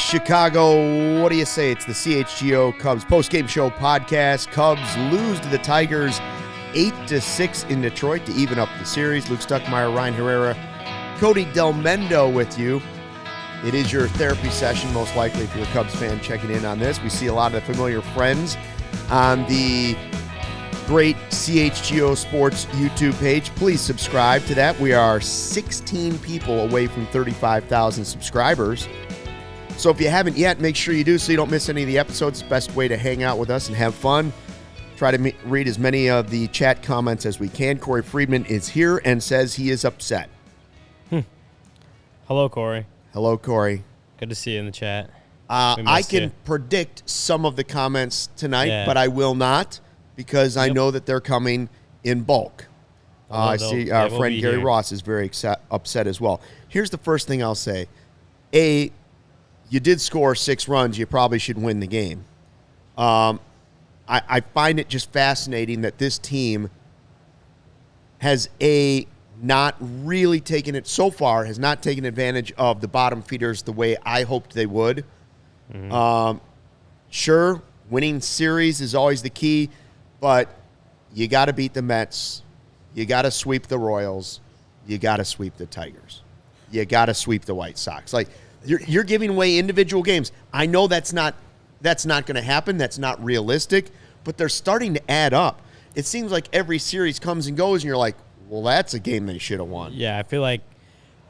Chicago, what do you say? It's the CHGO Cubs postgame show podcast. Cubs lose to the Tigers 8-6 in Detroit to even up the series. Luke Stuckmeyer, Ryan Herrera, Cody Del Mendo with you. It is your therapy session, most likely, if you're a Cubs fan checking in on this. We see a lot of the familiar friends on the great CHGO Sports YouTube page. Please subscribe to that. We are 16 people away from 35,000 subscribers. So if you haven't yet, make sure you do so you don't miss any of the episodes. Best way to hang out with us and have fun. Try to read as many of the chat comments as we can. Corey Friedman is here and says he is upset. Hello, Corey. Hello, Corey. Good to see you in the chat. I can predict some of the comments tonight, but I will not because I know that they're coming in bulk. I see our friend Gary Ross is very upset as well. Here's the first thing I'll say. A, you did score 6 runs. You probably should win the game. I find it just fascinating that this team has, not really taken it so far, has not taken advantage of the bottom feeders the way I hoped they would. Mm-hmm. Sure, winning series is always the key, but you got to beat the Mets. You got to sweep the Royals. You got to sweep the Tigers. You got to sweep the White Sox. Like, you're giving away individual games. I know that's not going to happen. That's not realistic, but they're starting to add up. It seems like every series comes and goes, and you're like, well, that's a game they should have won. Yeah, I feel like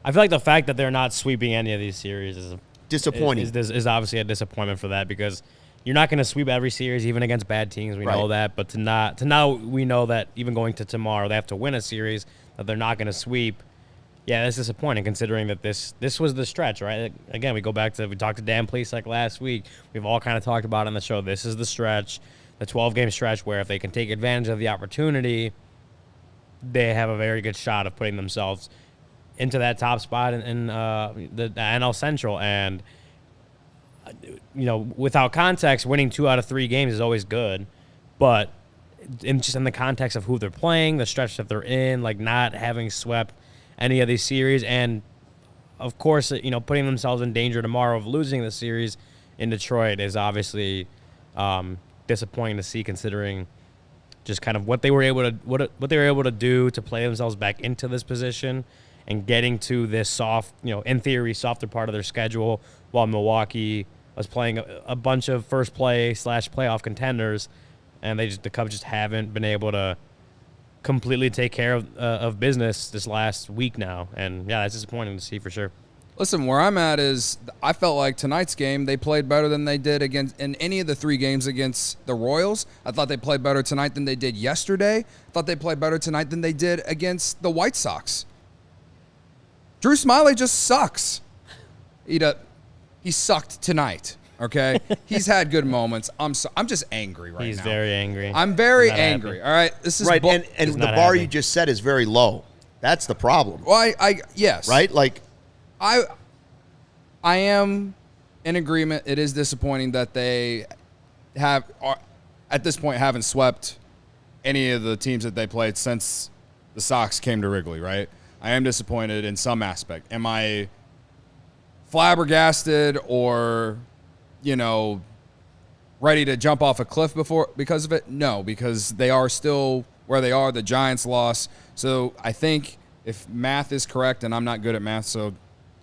the fact that they're not sweeping any of these series is disappointing. Is obviously a disappointment for that because you're not going to sweep every series, even against bad teams. We know that, but to now we know that even going to tomorrow, they have to win a series that they're not going to sweep. Yeah, that's disappointing considering that this was the stretch, right? Again, we talked to Dan Plesac last week. We've all kind of talked about it on the show. This is the stretch, the 12-game stretch where if they can take advantage of the opportunity, they have a very good shot of putting themselves into that top spot in the NL Central. And, without context, winning 2 out of 3 games is always good. But just in the context of who they're playing, the stretch that they're in, like not having swept any of these series, and, of course, putting themselves in danger tomorrow of losing the series in Detroit is obviously disappointing to see considering just kind of what they were able to do to play themselves back into this position and getting to this soft, in theory, softer part of their schedule while Milwaukee was playing a bunch of first play / playoff contenders, and the Cubs just haven't been able to completely take care of business this last week now. And yeah, that's disappointing to see for sure. Listen, where I'm at is I felt like tonight's game they played better than they did in any of the 3 games against the Royals. I thought they played better tonight than they did yesterday. I thought they played better tonight than they did against the White Sox. Drew Smyly just sucks. He sucked tonight, okay? He's had good moments. I'm just angry right now. He's very angry. I'm very angry, all right? This is right, and the bar you just set is very low. That's the problem. Well, yes. Right? Like, I am in agreement. It is disappointing that they at this point haven't swept any of the teams that they played since the Sox came to Wrigley, right? I am disappointed in some aspect. Am I flabbergasted or, ready to jump off a cliff because of it? No, because they are still where they are. The Giants lost. So I think if math is correct, and I'm not good at math, so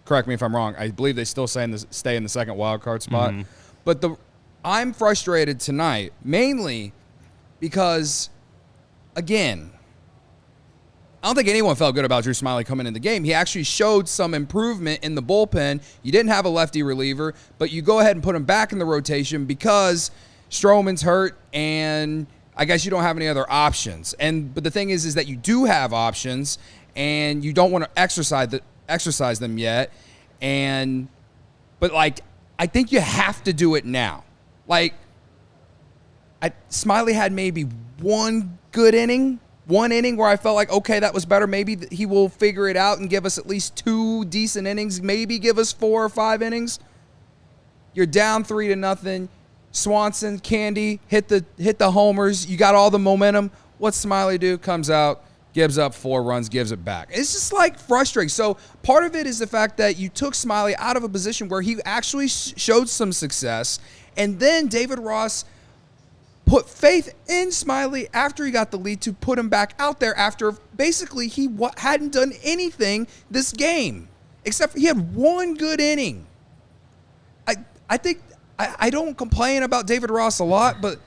correct me if I'm wrong, I believe they still stay in the second wild card spot. Mm-hmm. But I'm frustrated tonight, mainly because, again, I don't think anyone felt good about Drew Smyly coming in the game. He actually showed some improvement in the bullpen. You didn't have a lefty reliever, but you go ahead and put him back in the rotation because Stroman's hurt, and I guess you don't have any other options. But the thing is that you do have options, and you don't want to exercise them yet. But I think you have to do it now. Smyly had maybe one inning where I felt like, okay, that was better. Maybe he will figure it out and give us at least 2 decent innings, maybe give us 4 or 5 innings. You're down 3-0. Swanson, Candy, hit the homers. You got all the momentum. What's Smyly do? Comes out, gives up 4 runs, gives it back. It's just like frustrating. So part of it is the fact that you took Smyly out of a position where he actually showed some success, and then David Ross put faith in Smyly after he got the lead to put him back out there after basically he hadn't done anything this game, except he had 1 good inning. I think I don't complain about David Ross a lot, but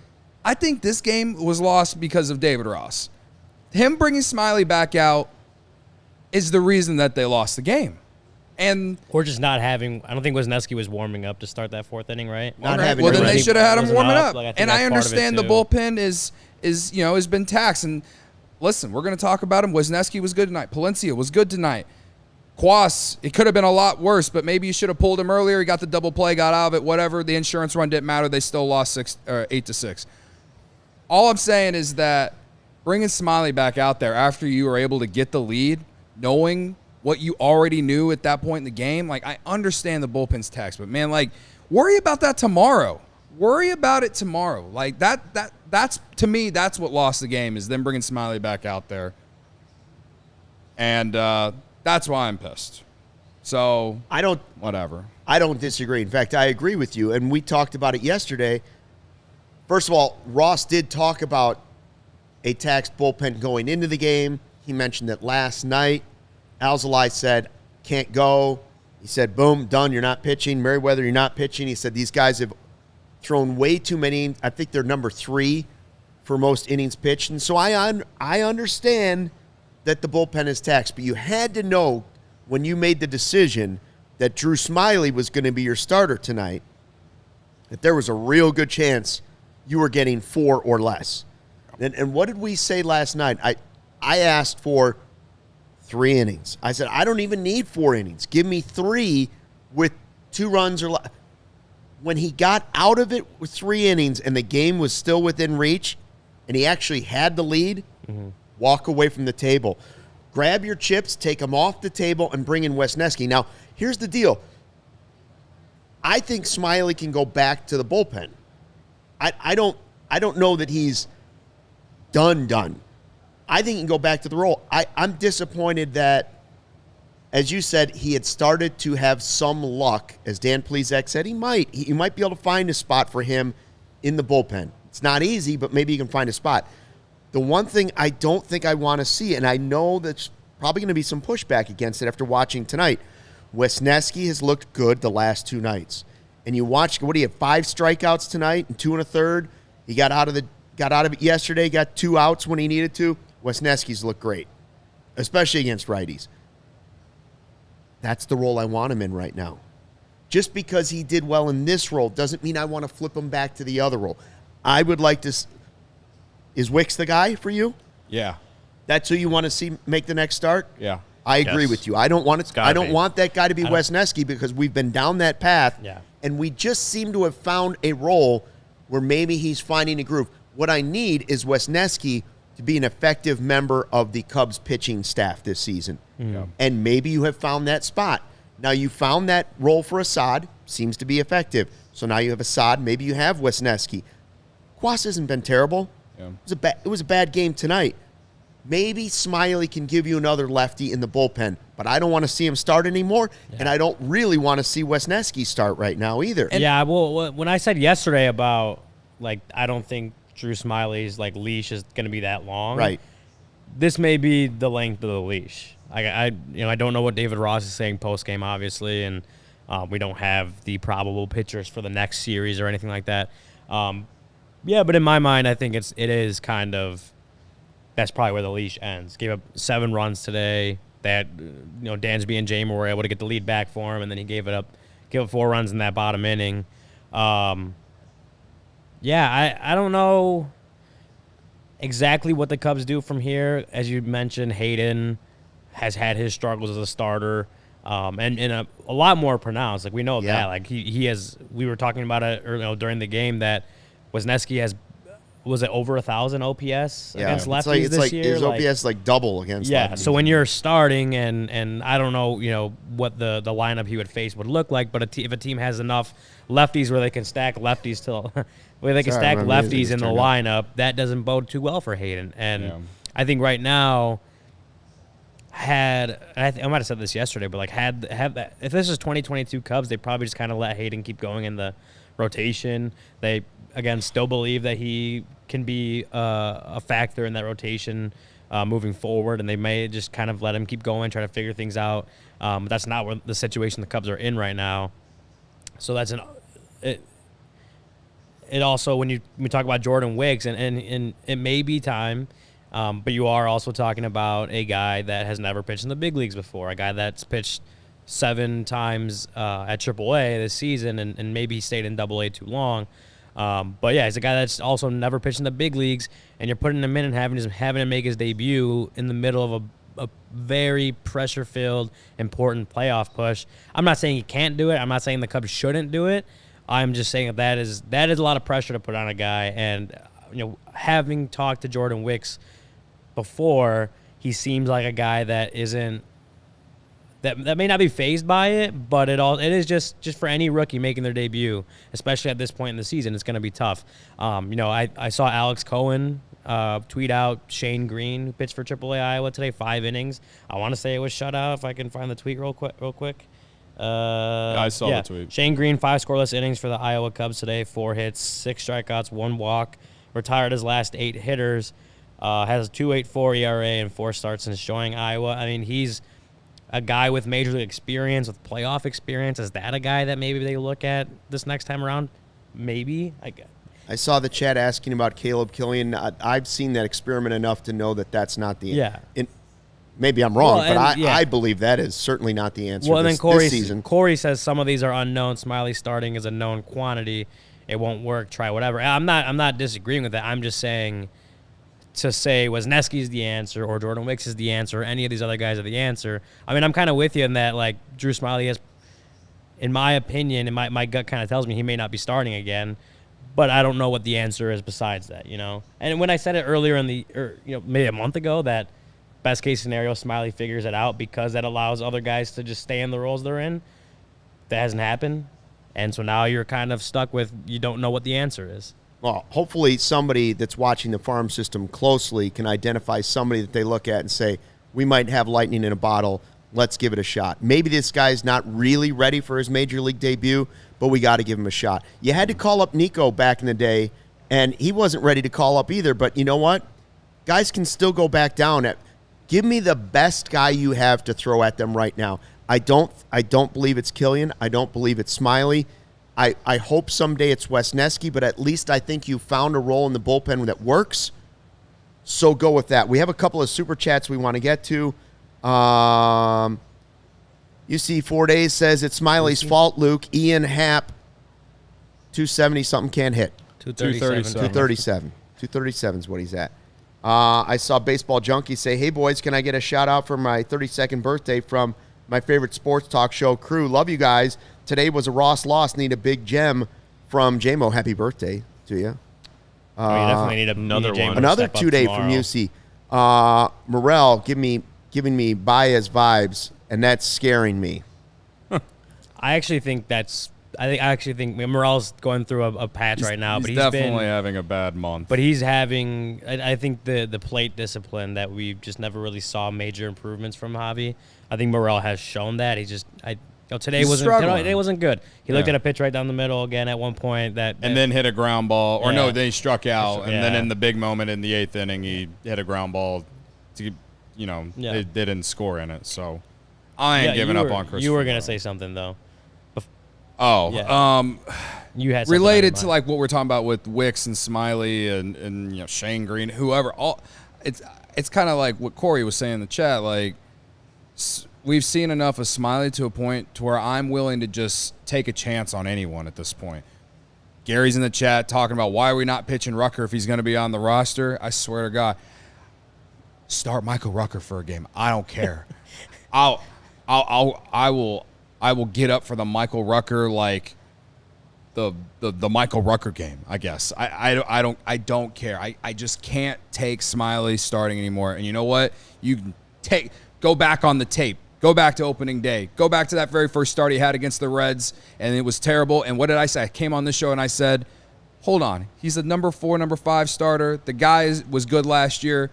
I think this game was lost because of David Ross. Him bringing Smyly back out is the reason that they lost the game. And or just not having. I don't think Wisniewski was warming up to start that 4th inning, right? Not right. having Well, then everybody- they should have had him warming up. Like, and I understand the bullpen is has been taxed. And listen, we're going to talk about him. Wisniewski was good tonight. Palencia was good tonight. Quas, it could have been a lot worse, but maybe you should have pulled him earlier. He got the double play, got out of it, whatever. The insurance run didn't matter. They still lost 8-6. All I'm saying is that bringing Smyly back out there after you were able to get the lead, knowing what you already knew at that point in the game, like, I understand the bullpen's tax, but man, like, worry about that tomorrow. Worry about it tomorrow. Like that's to me, that's what lost the game, is them bringing Smyly back out there, and that's why I'm pissed. So whatever. I don't disagree. In fact, I agree with you, and we talked about it yesterday. First of all, Ross did talk about a taxed bullpen going into the game. He mentioned that last night. ALLCITY said, can't go. He said, boom, done, you're not pitching. Merriweather, you're not pitching. He said these guys have thrown way too many. I think they're number 3 for most innings pitched. And so I understand that the bullpen is taxed, but you had to know when you made the decision that Drew Smyly was going to be your starter tonight, that there was a real good chance you were getting 4 or less. And what did we say last night? I asked for 3 innings. I said, I don't even need 4 innings. Give me 3 with 2 runs or less. When he got out of it with 3 innings and the game was still within reach and he actually had the lead, walk away from the table. Grab your chips, take them off the table, and bring in Wisniewski. Now, here's the deal. I think Smyly can go back to the bullpen. I don't know that he's done. I think he can go back to the role. I'm disappointed that, as you said, he had started to have some luck. As Dan Plezak said, he might be able to find a spot for him in the bullpen. It's not easy, but maybe you can find a spot. The one thing I don't think I want to see, and I know there's probably going to be some pushback against it after watching tonight, Wisniewski has looked good the last 2 nights. And you watch, what do you have, 5 strikeouts tonight and 2 1/3? He got out of it yesterday, got 2 outs when he needed to. Wisniewski's looked great, especially against righties. That's the role I want him in right now. Just because he did well in this role doesn't mean I want to flip him back to the other role. I would like to. Is Wicks the guy for you? Yeah. That's who you want to see make the next start? Yeah. I agree Yes. with you. I don't want that guy to be Wisniewski because we've been down that path. Yeah. And we just seem to have found a role where maybe he's finding a groove. What I need is Wisniewski to be an effective member of the Cubs pitching staff this season. And maybe you have found that spot. Now you found that role for Assad, seems to be effective. So now you have Assad, maybe you have Wisniewski. Quas hasn't been terrible. Yeah. It was a bad game tonight. Maybe Smyly can give you another lefty in the bullpen, but I don't want to see him start anymore, and I don't really want to see Wisniewski start right now either. Yeah, well, when I said yesterday about, like, I don't think Drew Smyly's, like, leash is going to be that long. Right. This may be the length of the leash. I don't know what David Ross is saying post-game, obviously, and we don't have the probable pitchers for the next series or anything like that. Yeah, but in my mind, I think it is kind of, that's probably where the leash ends. Gave up 7 runs today. That, Dansby and Jamer were able to get the lead back for him, and then he gave up 4 runs in that bottom inning. Yeah, I don't know exactly what the Cubs do from here. As you mentioned, Hayden has had his struggles as a starter, and a lot more pronounced. Like, we know that. Like, he has. We were talking about it during the game that Wisniewski has. Was it over 1,000 OPS against lefties this year? His OPS is like double against lefties. Yeah, so when you're starting, and I don't know, what the lineup he would face would look like, but if a team has enough lefties where they can stack lefties in the lineup, that doesn't bode too well for Hayden. And I think right now, I might have said this yesterday, but like had that, if this is 2022 Cubs, they probably just kind of let Hayden keep going in the rotation. They again still believe that he can be a factor in that rotation moving forward, and they may just kind of let him keep going, try to figure things out. But that's not what the situation the Cubs are in right now. So that's it also when we talk about Jordan Wicks, and it may be time. But you are also talking about a guy that has never pitched in the big leagues before, a guy that's pitched 7 times at AAA this season, and maybe he stayed in AA too long. But yeah, he's a guy that's also never pitched in the big leagues, and you're putting him in and having him make his debut in the middle of a very pressure-filled, important playoff push. I'm not saying he can't do it. I'm not saying the Cubs shouldn't do it. I'm just saying that is a lot of pressure to put on a guy, and having talked to Jordan Wicks before, he seems like a guy that isn't that may not be fazed by it, but it is just for any rookie making their debut, especially at this point in the season, it's going to be tough. I saw Alex Cohen tweet out Shane Green, who pitched for AAA Iowa today, 5 innings. I want to say it was shutout if I can find the tweet real quick. I saw the tweet. Shane Green, 5 scoreless innings for the Iowa Cubs today, 4 hits, 6 strikeouts, 1 walk. Retired his last 8 hitters. Has a 2.84 ERA and 4 starts since joining Iowa. I mean, he's a guy with major league experience, with playoff experience. Is that a guy that maybe they look at this next time around? Maybe. I saw the chat asking about Caleb Killian. I've seen that experiment enough to know that that's not the yeah. Maybe I'm wrong, but I believe that is certainly not the answer this season. Corey says some of these are unknown. Smyly starting is a known quantity. It won't work. Try whatever. I'm not disagreeing with that. I'm just saying to say Wisniewski's the answer or Jordan Wicks is the answer or any of these other guys are the answer. I mean, I'm kind of with you in that, like, Drew Smyly has, in my opinion, and my gut kind of tells me he may not be starting again, but I don't know what the answer is besides that, And when I said it earlier maybe a month ago that best case scenario, Smyly figures it out because that allows other guys to just stay in the roles they're in, that hasn't happened. And so now you're kind of stuck with you don't know what the answer is. Well, hopefully somebody that's watching the farm system closely can identify somebody that they look at and say, we might have lightning in a bottle. Let's give it a shot. Maybe this guy's not really ready for his major league debut, but we got to give him a shot. You had to call up Nico back in the day, and he wasn't ready to call up either. But you know what? Guys can still go back down. Give me the best guy you have to throw at them right now. I don't believe it's Killian. I don't believe it's Smyly. I hope someday it's Wisniewski, but at least I think you found a role in the bullpen that works. So go with that. We have a couple of super chats we want to get to. UC 4 Days says it's Smiley's fault, Luke. Ian Happ, 270-something can't hit. 237. 237 is what he's at. I saw Baseball Junkie say, hey, boys, can I get a shout-out for my 32nd birthday from my favorite sports talk show crew? Love you guys. Today was a Ross loss. Need a big gem from JMO. Happy birthday to you. You definitely need another one. Another 2-day from UC. Morel giving me Baez vibes, and that's scaring me. I actually think Morel's going through a patch right now, but he's definitely having a bad month. But he's having, I think, the plate discipline that we just never really saw major improvements from Javi. I think Morel has shown that. Today wasn't good. He looked at a pitch right down the middle again at one point then hit a ground ball, then he struck out, and then in the big moment in the 8th inning, he hit a ground ball to, they didn't score in it. So I ain't giving up on Chris. You were gonna say something though. You had related to like what we're talking about with Wicks and Smyly and Shane Green, whoever. It's kind of like what Corey was saying in the chat. Like we've seen enough of Smyly to a point to where I'm willing to just take a chance on anyone at this point. Gary's in the chat talking about why are we not pitching Rucker if he's going to be on the roster. I swear to God, start Michael Rucker for a game. I don't care. I will get up for the Michael Rucker, like the Michael Rucker game, I guess. I don't care. I just can't take Smyly starting anymore. And you know what? Go back on the tape. Go back to opening day. Go back to that very first start he had against the Reds, and it was terrible. And what did I say? I came on this show and I said, hold on. He's a number 4, number 5 starter. The guy was good last year.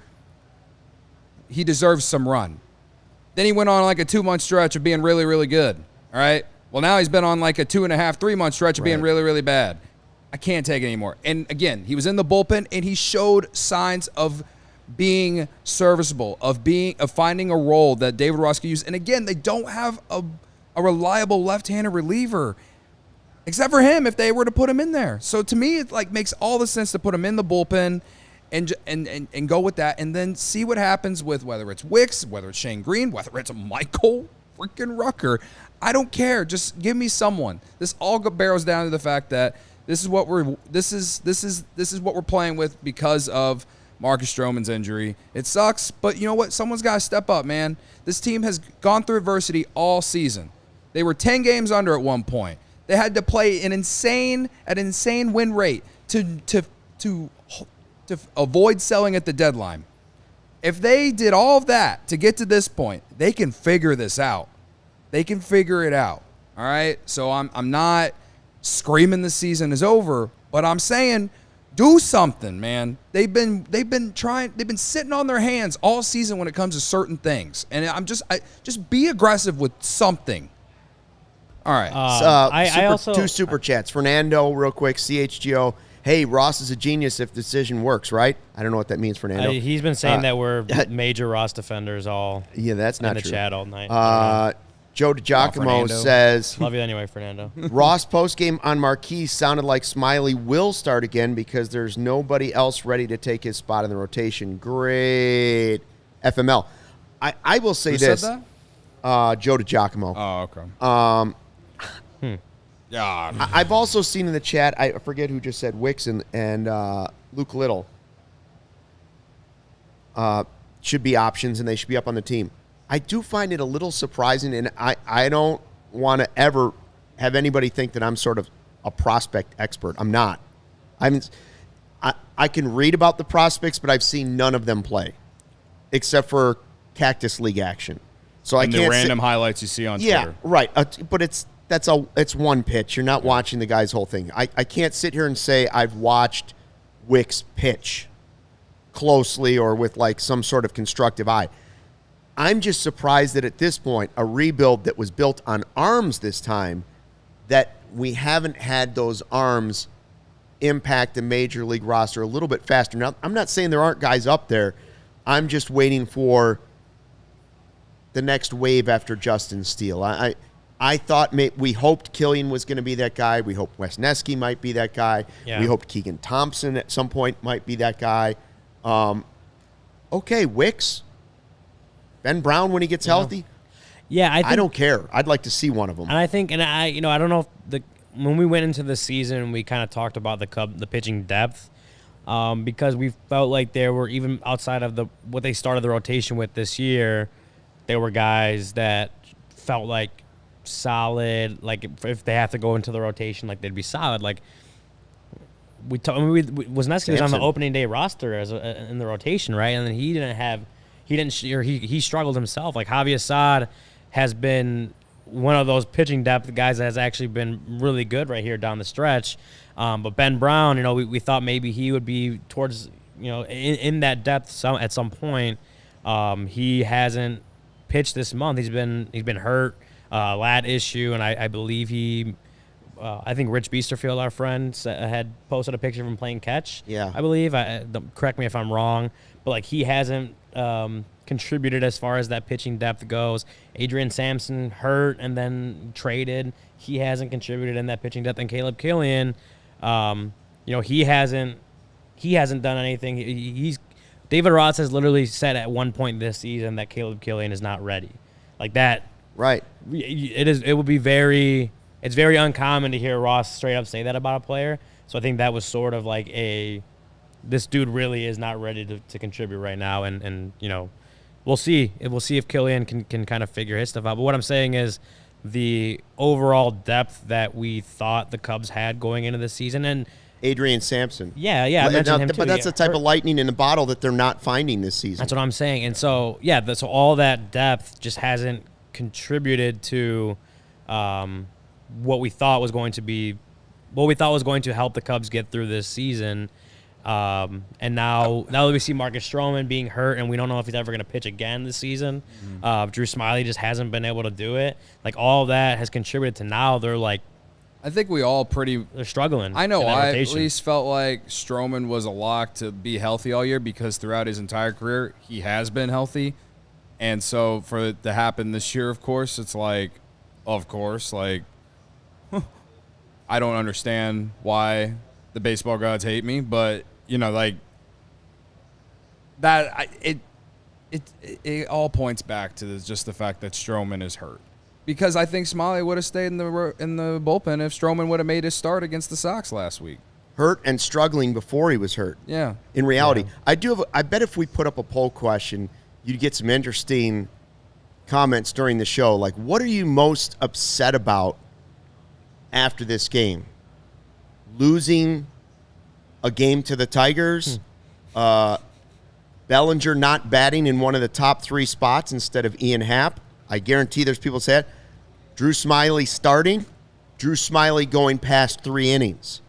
He deserves some run. Then he went on like a 2-month stretch of being really, really good. All right. Well, now he's been on like a 2.5, 3-month stretch of being really, really bad. I can't take it anymore. And again, he was in the bullpen and he showed signs of being serviceable, of finding a role that David Ross could use. And again, they don't have a reliable left-handed reliever, except for him if they were to put him in there. So to me, it like makes all the sense to put him in the bullpen and go with that, and then see what happens with whether it's Wicks, whether it's Shane Green, whether it's Michael freaking Rucker. I don't care. Just give me someone. This all barrels down to the fact that this is what we're playing with because of Marcus Stroman's injury. It sucks, but you know what? Someone's got to step up, man. This team has gone through adversity all season. They were 10 games under at one point. They had to play an insane win rate to avoid selling at the deadline. If they did all of that to get to this point, they can figure this out. They can figure it out. All right? So I'm not screaming the season is over, but I'm saying do something, man. They've been sitting on their hands all season when it comes to certain things. And just be aggressive with something. All right. Two super chats. Fernando, real quick, CHGO. Hey, Ross is a genius if the decision works, right? I don't know what that means, Fernando. He's been saying that we're major Ross defenders all that's not in the true. chat all night. Joe DiGiacomo says, love you anyway, Fernando. Ross postgame on Marquise sounded like Smyly will start again because there's nobody else ready to take his spot in the rotation. Great. FML. I will say this. Who said that? Joe DiGiacomo. Oh, okay. Yeah. I've also seen in the chat, I forget who just said Wicks and Luke Little should be options and they should be up on the team. I do find it a little surprising, and I don't want to ever have anybody think that I'm sort of a prospect expert. I'm not. I can read about the prospects, but I've seen none of them play, except for Cactus League action. So I can't the random highlights you see on Twitter. Yeah, right. But it's one pitch. You're not watching the guy's whole thing. I can't sit here and say I've watched Wicks pitch closely or with like some sort of constructive eye. I'm just surprised that at this point, a rebuild that was built on arms this time, that we haven't had those arms impact the major league roster a little bit faster. Now, I'm not saying there aren't guys up there. I'm just waiting for the next wave after Justin Steele. I thought we hoped Killian was going to be that guy. We hoped Wesneski might be that guy. Yeah. We hoped Keegan Thompson at some point might be that guy. Okay, Wicks. Ben Brown when he gets healthy? Yeah, I don't care. I'd like to see one of them. And I think, I don't know if when we went into the season, we kind of talked about the pitching depth because we felt like there were, even outside of what they started the rotation with this year, there were guys that felt like solid. Like if they have to go into the rotation, like they'd be solid. Like Wesneski was on the opening day roster in the rotation, right? And then he struggled himself. Like Javier Assad has been one of those pitching depth guys that has actually been really good right here down the stretch. But Ben Brown, we thought maybe he would be towards, in that depth at some point. He hasn't pitched this month. He's been hurt, lat issue, and I believe I think Rich Beasterfield, our friend, had posted a picture of him playing catch. Yeah, I believe. Correct me if I'm wrong, but like he hasn't contributed as far as that pitching depth goes. Adrian Sampson hurt and then traded. He hasn't contributed in that pitching depth. And Caleb Killian, he hasn't done anything. David Ross has literally said at one point this season that Caleb Killian is not ready. Like that. Right. It's very uncommon to hear Ross straight up say that about a player. So I think that was sort of like this dude really is not ready to contribute right now. And we'll see. We'll see if Killian can kind of figure his stuff out. But what I'm saying is the overall depth that we thought the Cubs had going into the season. And Adrian Sampson. Yeah, I mentioned him too. But that's the type of lightning in the bottle that they're not finding this season. That's what I'm saying. And so, so all that depth just hasn't contributed to what we thought was going to help the Cubs get through this season. And now that we see Marcus Stroman being hurt, and we don't know if he's ever going to pitch again this season. Drew Smyly just hasn't been able to do it. Like, all of that has contributed to now they're like, I think we all they're struggling. I know in that I rotation. at least felt like Stroman was a lock to be healthy all year because throughout his entire career, he has been healthy. And so for it to happen this year, of course, it's like, I don't understand why the baseball gods hate me, but, like, that, it all points back to just the fact that Stroman is hurt. Because I think Smyly would have stayed in the bullpen if Stroman would have made his start against the Sox last week. Hurt and struggling before he was hurt. Yeah. In reality, I bet if we put up a poll question, you'd get some interesting comments during the show. Like, what are you most upset about after this game? Losing a game to the Tigers? Bellinger not batting in one of the top 3 spots instead of Ian Happ? I guarantee there's people say it. Drew Smyly starting, Drew Smyly going past 3 innings.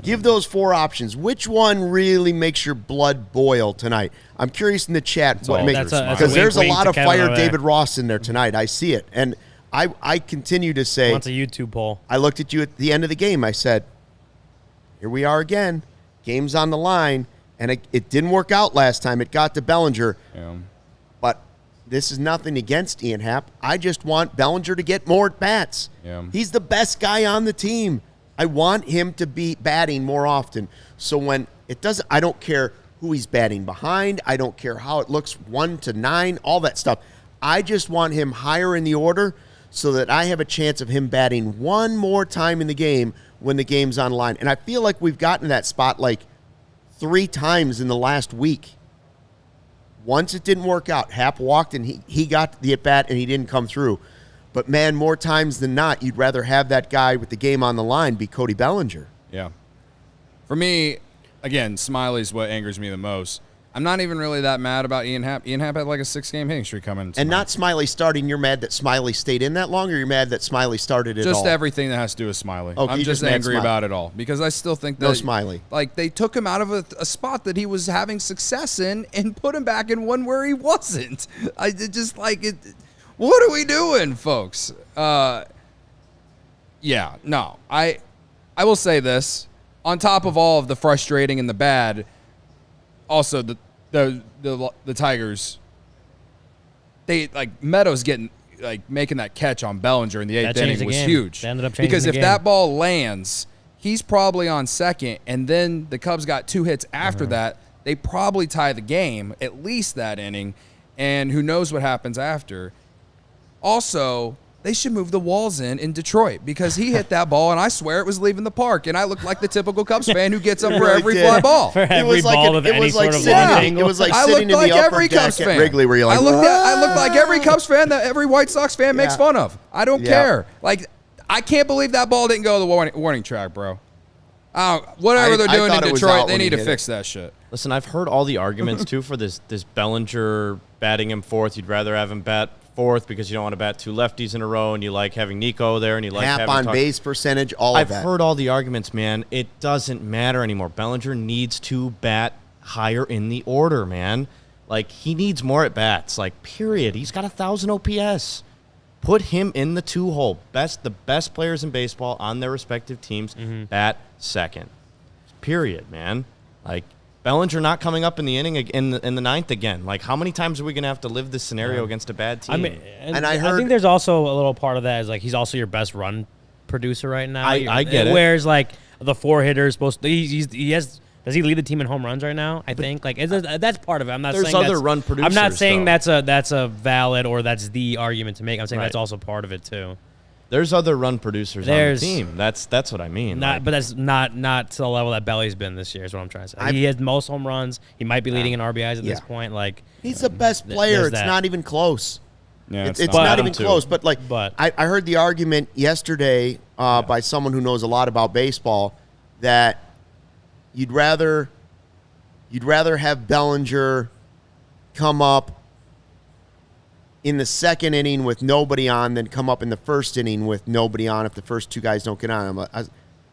Give those 4 options. Which one really makes your blood boil tonight? I'm curious in the chat what makes, because there's a lot of fire David Ross in there tonight. I see it. And I continue to say, wants a YouTube poll. I looked at you at the end of the game. I said, here we are again. Game's on the line. And it didn't work out last time. It got to Bellinger. Yeah. But this is nothing against Ian Happ. I just want Bellinger to get more at-bats. Yeah. He's the best guy on the team. I want him to be batting more often. So when it doesn't, I don't care who he's batting behind. I don't care how it looks, 1 to 9, all that stuff. I just want him higher in the order so that I have a chance of him batting one more time in the game when the game's on line. And I feel like we've gotten to that spot like 3 times in the last week. Once it didn't work out. Happ walked and he got the at-bat and he didn't come through. But, man, more times than not, you'd rather have that guy with the game on the line be Cody Bellinger. Yeah. For me, again, Smyly's what angers me the most. I'm not even really that mad about Ian Happ. Ian Happ had like a 6-game hitting streak coming. And not Smyly starting. You're mad that Smyly stayed in that long, or you're mad that Smyly started it all? Just everything that has to do with Smyly. Okay, I'm just mad angry Smyly. about it all because I still think that No Smyly. Like, they took him out of a spot that he was having success in and put him back in one where he wasn't. What are we doing, folks? I will say this. On top of all of the frustrating and the bad, also the Tigers, they, like, Meadows making that catch on Bellinger in the 8th inning was huge. They ended up changing because the if game. that ball lands, he's probably on second, and then the Cubs got 2 hits after that. They probably tie the game, at least that inning, and who knows what happens after. Also, they should move the walls in Detroit because he hit that ball, and I swear it was leaving the park, and I looked like the typical Cubs fan who gets up for every fly ball. For every ball with any sort of sitting, launch it angle. was like I sitting looked in the like upper every deck Cubs at fan. Wrigley where you're like, I looked like every Cubs fan that every White Sox fan makes fun of. I don't care. Like, I can't believe that ball didn't go to the warning track, bro. Whatever they're doing in Detroit, they need to fix that shit. Listen, I've heard all the arguments, too, for this Bellinger batting him fourth. You'd rather have him bat fourth because you don't want to bat 2 lefties in a row, and you like having Nico there, and you like Happ on base percentage, all of that. I've heard all the arguments, man. It doesn't matter anymore. Bellinger needs to bat higher in the order, man. Like, he needs more at-bats, like, period. He's got 1,000 OPS. Put him in the 2-hole. The best players in baseball on their respective teams bat second. Period, man. Like, Bellinger not coming up in the inning in the 9th again. Like, how many times are we going to have to live this scenario against a bad team? I mean, and I think there's also a little part of that is, like, he's also your best run producer right now. I get it. Whereas, like, the 4 hitters supposed to, he has. Does he lead the team in home runs right now? I think that's part of it. I'm not There's saying other that's, run producers. I'm not saying though. that's a valid or that's the argument to make. I'm saying Right. that's also part of it too. There's other run producers on the team. That's what I mean. But that's not to the level that Belly's been this year. Is what I'm trying to say. He has most home runs. He might be leading in RBIs at this point. Like, he's the best player. there's It's that. not even close. Yeah, It's not even close. But, like, But- I heard the argument yesterday by someone who knows a lot about baseball that you'd rather have Bellinger come up in the 2nd inning with nobody on than come up in the 1st inning with nobody on if the first 2 guys don't get on.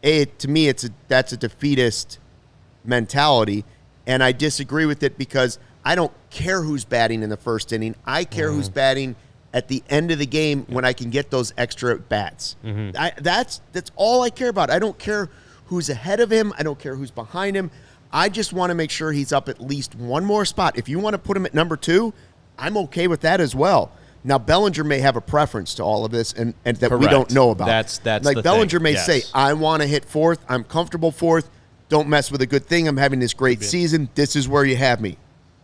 To me, that's a defeatist mentality, and I disagree with it because I don't care who's batting in the first inning. I care who's batting at the end of the game when I can get those extra bats. That's all I care about. I don't care who's ahead of him. I don't care who's behind him. I just want to make sure he's up at least one more spot. If you want to put him at number 2, I'm okay with that as well. Now, Bellinger may have a preference to all of this and that we don't know about. That's like the Bellinger thing. may Yes. say, I want to hit 4th. I'm comfortable 4th. Don't mess with a good thing. I'm having this great season. This is where you have me.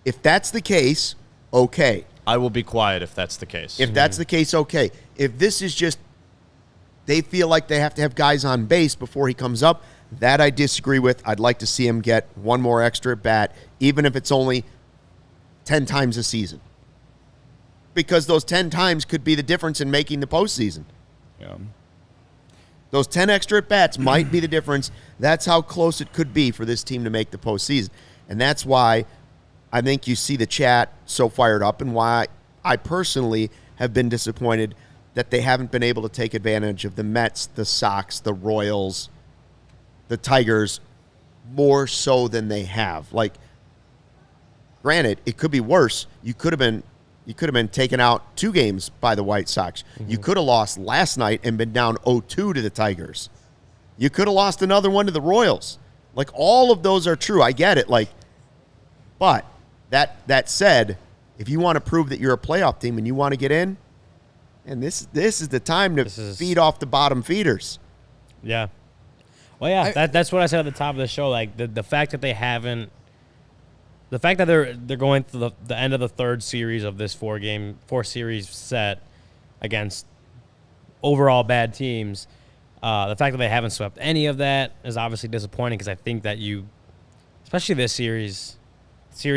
If that's the case, okay. I will be quiet if that's the case. If that's the case, okay. If this is just they feel like they have to have guys on base before he comes up, that I disagree with. I'd like to see him get one more extra at bat, even if it's only 10 times a season. Because those 10 times could be the difference in making the postseason. Yeah. Those 10 extra at bats might be the difference. That's how close it could be for this team to make the postseason. And that's why I think you see the chat so fired up and why I personally have been disappointed that they haven't been able to take advantage of the Mets, the Sox, the Royals, the Tigers more so than they have. Like, granted, it could be worse. You could have been taken out 2 games by the White Sox. You could have lost last night and been down 0-2 to the Tigers. You could have lost another one to the Royals. Like, all of those are true. I get it. Like, but that said, if you want to prove that you're a playoff team and you want to get in, and this is the time to feed off the bottom feeders. Yeah. Well, yeah, that's what I said at the top of the show. Like, the fact that they haven't – the fact that they're going to the end of the 3rd series of this 4-series set against overall bad teams, the fact that they haven't swept any of that is obviously disappointing because I think that especially this series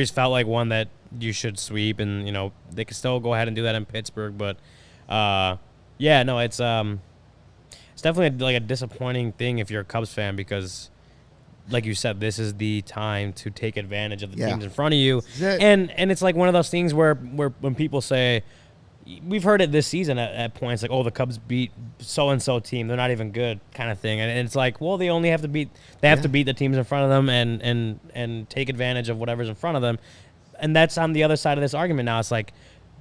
felt like one that you should sweep, and, they could still go ahead and do that in Pittsburgh. But, it's definitely like a disappointing thing if you're a Cubs fan because, like you said, this is the time to take advantage of the teams in front of you. And it's like one of those things where when people say, we've heard it this season at points like, oh, the Cubs beat so-and-so team, they're not even good kind of thing. And it's like, well, they have to beat the teams in front of them and take advantage of whatever's in front of them. And that's on the other side of this argument now. It's like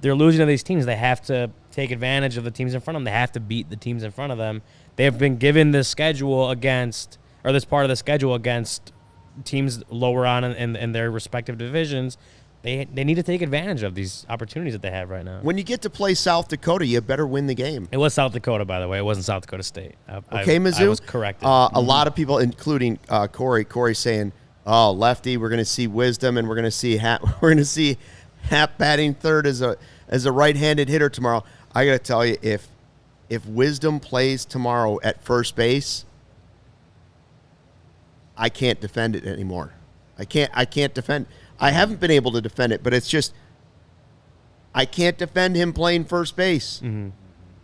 they're losing to these teams. They have to take advantage of the teams in front of them. They have to beat the teams in front of them. They have been given this schedule this part of the schedule against teams lower on in their respective divisions. They need to take advantage of these opportunities that they have right now. When you get to play South Dakota, you better win the game. It was South Dakota, by the way. It wasn't South Dakota State. Mizzou? I was corrected. A lot of people, including Corey saying, "Oh, lefty, we're going to see Wisdom, and we're going to see Hap batting third as a right-handed hitter tomorrow." I got to tell you, if Wisdom plays tomorrow at first base, I can't defend it anymore. I can't defend. I haven't been able to defend it, but it's just I can't defend him playing first base. Mm-hmm.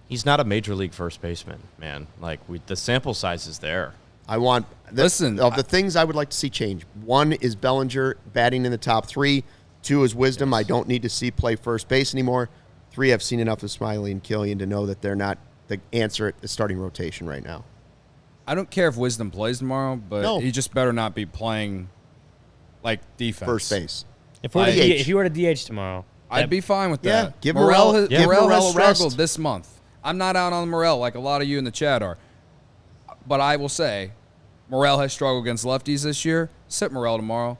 He's not a major league first baseman, man. Like the sample size is there. I want the things I would like to see change. 1 is Bellinger batting in the top 3. 2 is Wisdom. I don't need to see play first base anymore. 3, I've seen enough of Smyly and Killian to know that they're not the answer at the starting rotation right now. I don't care if Wisdom plays tomorrow, but he just better not be playing like defense. First base. If you were to DH tomorrow, I'd be fine with that. Yeah, give Morel has a struggled rest. this month. I'm not out on Morel like a lot of you in the chat are. But I will say, Morel has struggled against lefties this year. Sit Morel tomorrow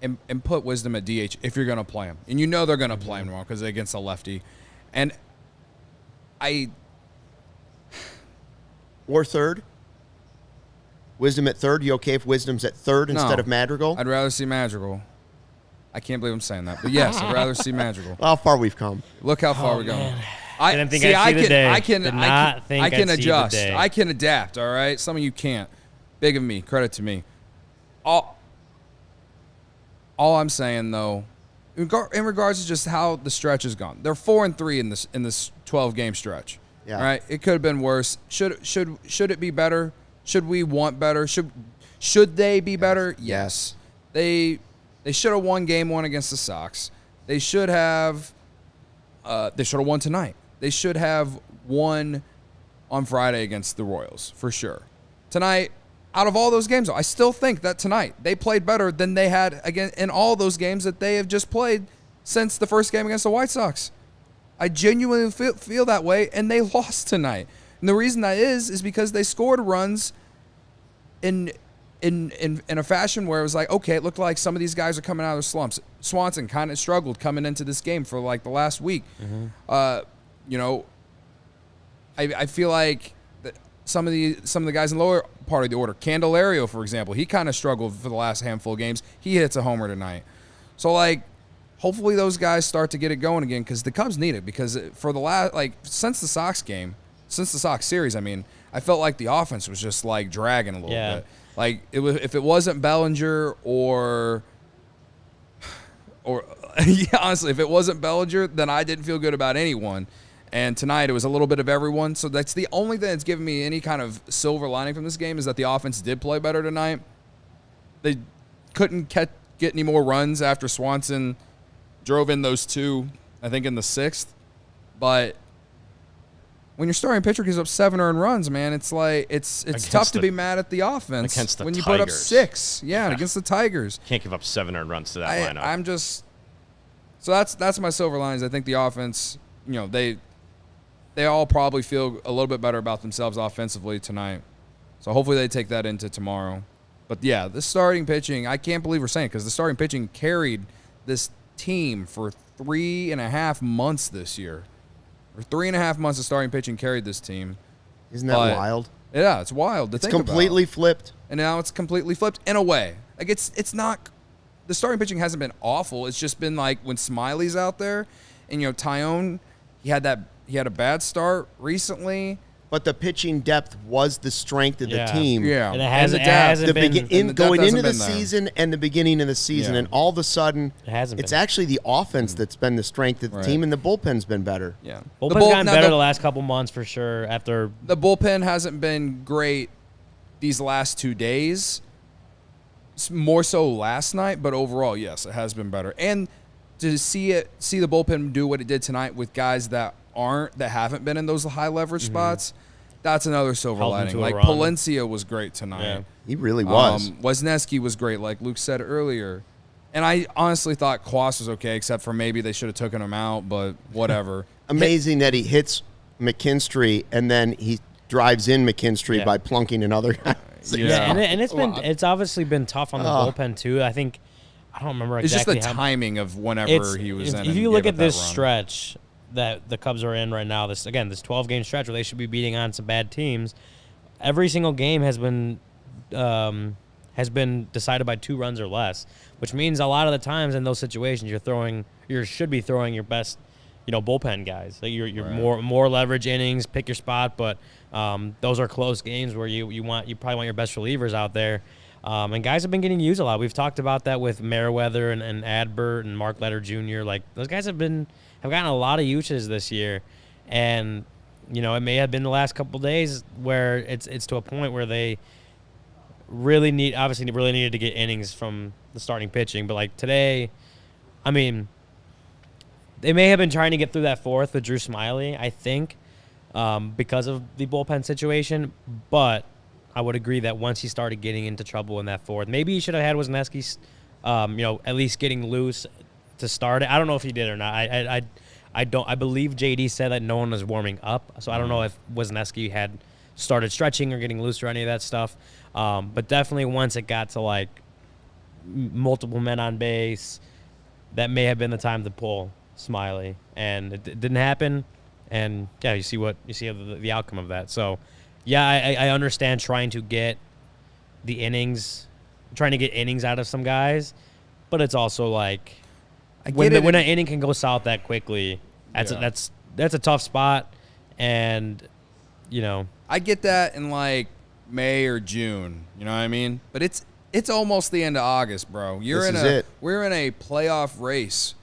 and put Wisdom at DH if you're going to play him. And you know they're going to play him tomorrow because they're against a lefty. And Or third? Wisdom at third? You okay if Wisdom's at third instead of Madrigal? I'd rather see Madrigal. I can't believe I'm saying that. But yes, I'd rather see Madrigal. How far we've come. Look how far we're going. I didn't think I'd see the day. I can I'd see the adjust. day. I can adapt, all right? Some of you can't. Big of me. Credit to me. All I'm saying, though, in regards to just how the stretch has gone, they're 4-3 in this 12-game stretch. Yeah. All right? It could have been worse. Should it be better? Should we want better? Should they be better? Yes. They should have won game 1 against the Sox. They should have won tonight. They should have won on Friday against the Royals, for sure. Tonight, out of all those games, I still think that tonight they played better than they had again in all those games that they have just played since the first game against the White Sox. I genuinely feel that way, and they lost tonight. And the reason that is because they scored runs in a fashion where it was like, okay, it looked like some of these guys are coming out of their slumps. Swanson kind of struggled coming into this game for like the last week. You know, I feel like some of the guys in the lower part of the order, Candelario, for example, he kind of struggled for the last handful of games. He hits a homer tonight. So, like, hopefully those guys start to get it going again because the Cubs need it. Because for the last, like, since the Sox series, I mean, I felt like the offense was just, like, dragging a little bit. Like, if it wasn't Bellinger or honestly, if it wasn't Bellinger, then I didn't feel good about anyone. And tonight it was a little bit of everyone. So that's the only thing that's given me any kind of silver lining from this game is that the offense did play better tonight. They couldn't get any more runs after Swanson drove in those two, I think, in the sixth. But when your starting pitcher gives up 7 earned runs, man, it's like it's tough to be mad at the offense against the when you Tigers. put up 6. Yeah, against the Tigers. Can't give up 7 earned runs to that lineup. So that's my silver linings. I think the offense, you know, they all probably feel a little bit better about themselves offensively tonight. So hopefully they take that into tomorrow. But yeah, the starting pitching, I can't believe we're saying it because the starting pitching carried this team for 3.5 months this year. For 3.5 months, the starting pitching carried this team. Isn't that wild? Yeah, it's wild to think about. It's completely flipped. And now it's completely flipped in a way. Like it's not – the starting pitching hasn't been awful. It's just been like when Smyly's out there and, you know, Tyone, he had a bad start recently. But the pitching depth was the strength of the team. Yeah. And it hasn't been going into the season and the beginning of the season, and all of a sudden, it's actually the offense that's been the strength of the team, and the bullpen's been better. Yeah, bullpen's gotten better the last couple months for sure. After the bullpen hasn't been great these last 2 days, more so last night, but overall, yes, it has been better. And to see the bullpen do what it did tonight with guys that haven't been in those high leverage spots, that's another silver lining. Like Palencia was great tonight. Yeah. He really was. Wisniewski was great, like Luke said earlier. And I honestly thought Kwas was okay, except for maybe they should have taken him out, but whatever. Amazing that he hits McKinstry and then he drives in McKinstry by plunking another guy. And it's obviously been tough on the bullpen too. I think I don't remember exactly. It's just the timing of whenever he was in. If you look at this stretch that the Cubs are in right now, this 12-game stretch where they should be beating on some bad teams, every single game has been decided by 2 runs or less, which means a lot of the times in those situations you should be throwing your best, bullpen guys. Like your more leverage innings, pick your spot, but those are close games where you probably want your best relievers out there. And guys have been getting used a lot. We've talked about that with Merriweather and Adbert and Mark Letter Jr. Like those guys have gotten a lot of uses this year, and it may have been the last couple of days where it's to a point where they really needed to get innings from the starting pitching. But like today, I mean, they may have been trying to get through that fourth with Drew Smyly, I think, because of the bullpen situation. But I would agree that once he started getting into trouble in that fourth, maybe he should have had Wisniewski, at least getting loose to start it. I don't know if he did or not. I believe JD said that no one was warming up, so I don't know if Wisniewski had started stretching or getting loose or any of that stuff. But definitely once it got to like multiple men on base, that may have been the time to pull Smyly, and it didn't happen. And yeah, you see the outcome of that. So yeah, I understand trying to get innings out of some guys, but it's also like when an inning can go south that quickly, that's a tough spot, and I get that in like May or June, you know what I mean? But it's almost the end of August, bro. We're in a playoff race.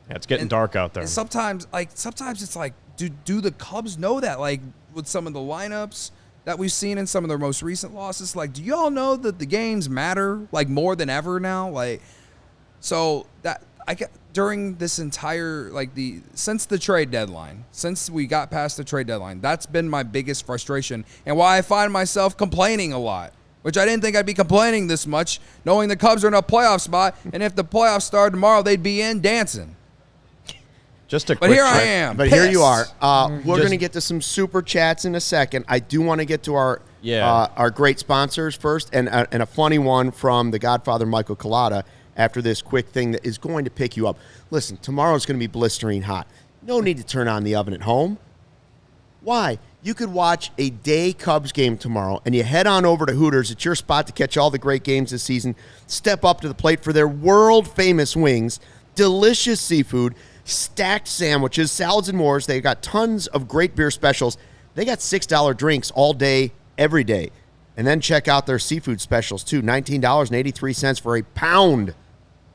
Yeah, it's getting dark out there. And sometimes it's like, do the Cubs know that? Like with some of the lineups that we've seen in some of their most recent losses, like, do y'all know that the games matter like more than ever now? Like, so that I get during this entire since the trade deadline, since we got past the trade deadline, that's been my biggest frustration and why I find myself complaining a lot which I didn't think I'd be complaining this much, knowing the Cubs are in a playoff spot, and if the playoffs started tomorrow, they'd be in dancing. Just a But quick here I check. am. But pissed. here you are. We're going to get to some super chats in a second. I do want to get to our great sponsors first, and a funny one from the Godfather Michael Collada after this quick thing that is going to pick you up. Listen, tomorrow's going to be blistering hot. No need to turn on the oven at home. Why? You could watch a day Cubs game tomorrow, and you head on over to Hooters. It's your spot to catch all the great games this season. Step up to the plate for their world-famous wings, delicious seafood, stacked sandwiches, salads, and more. They got tons of great beer specials. They got $6 drinks all day, every day. And then check out their seafood specials, too. $19.83 for a pound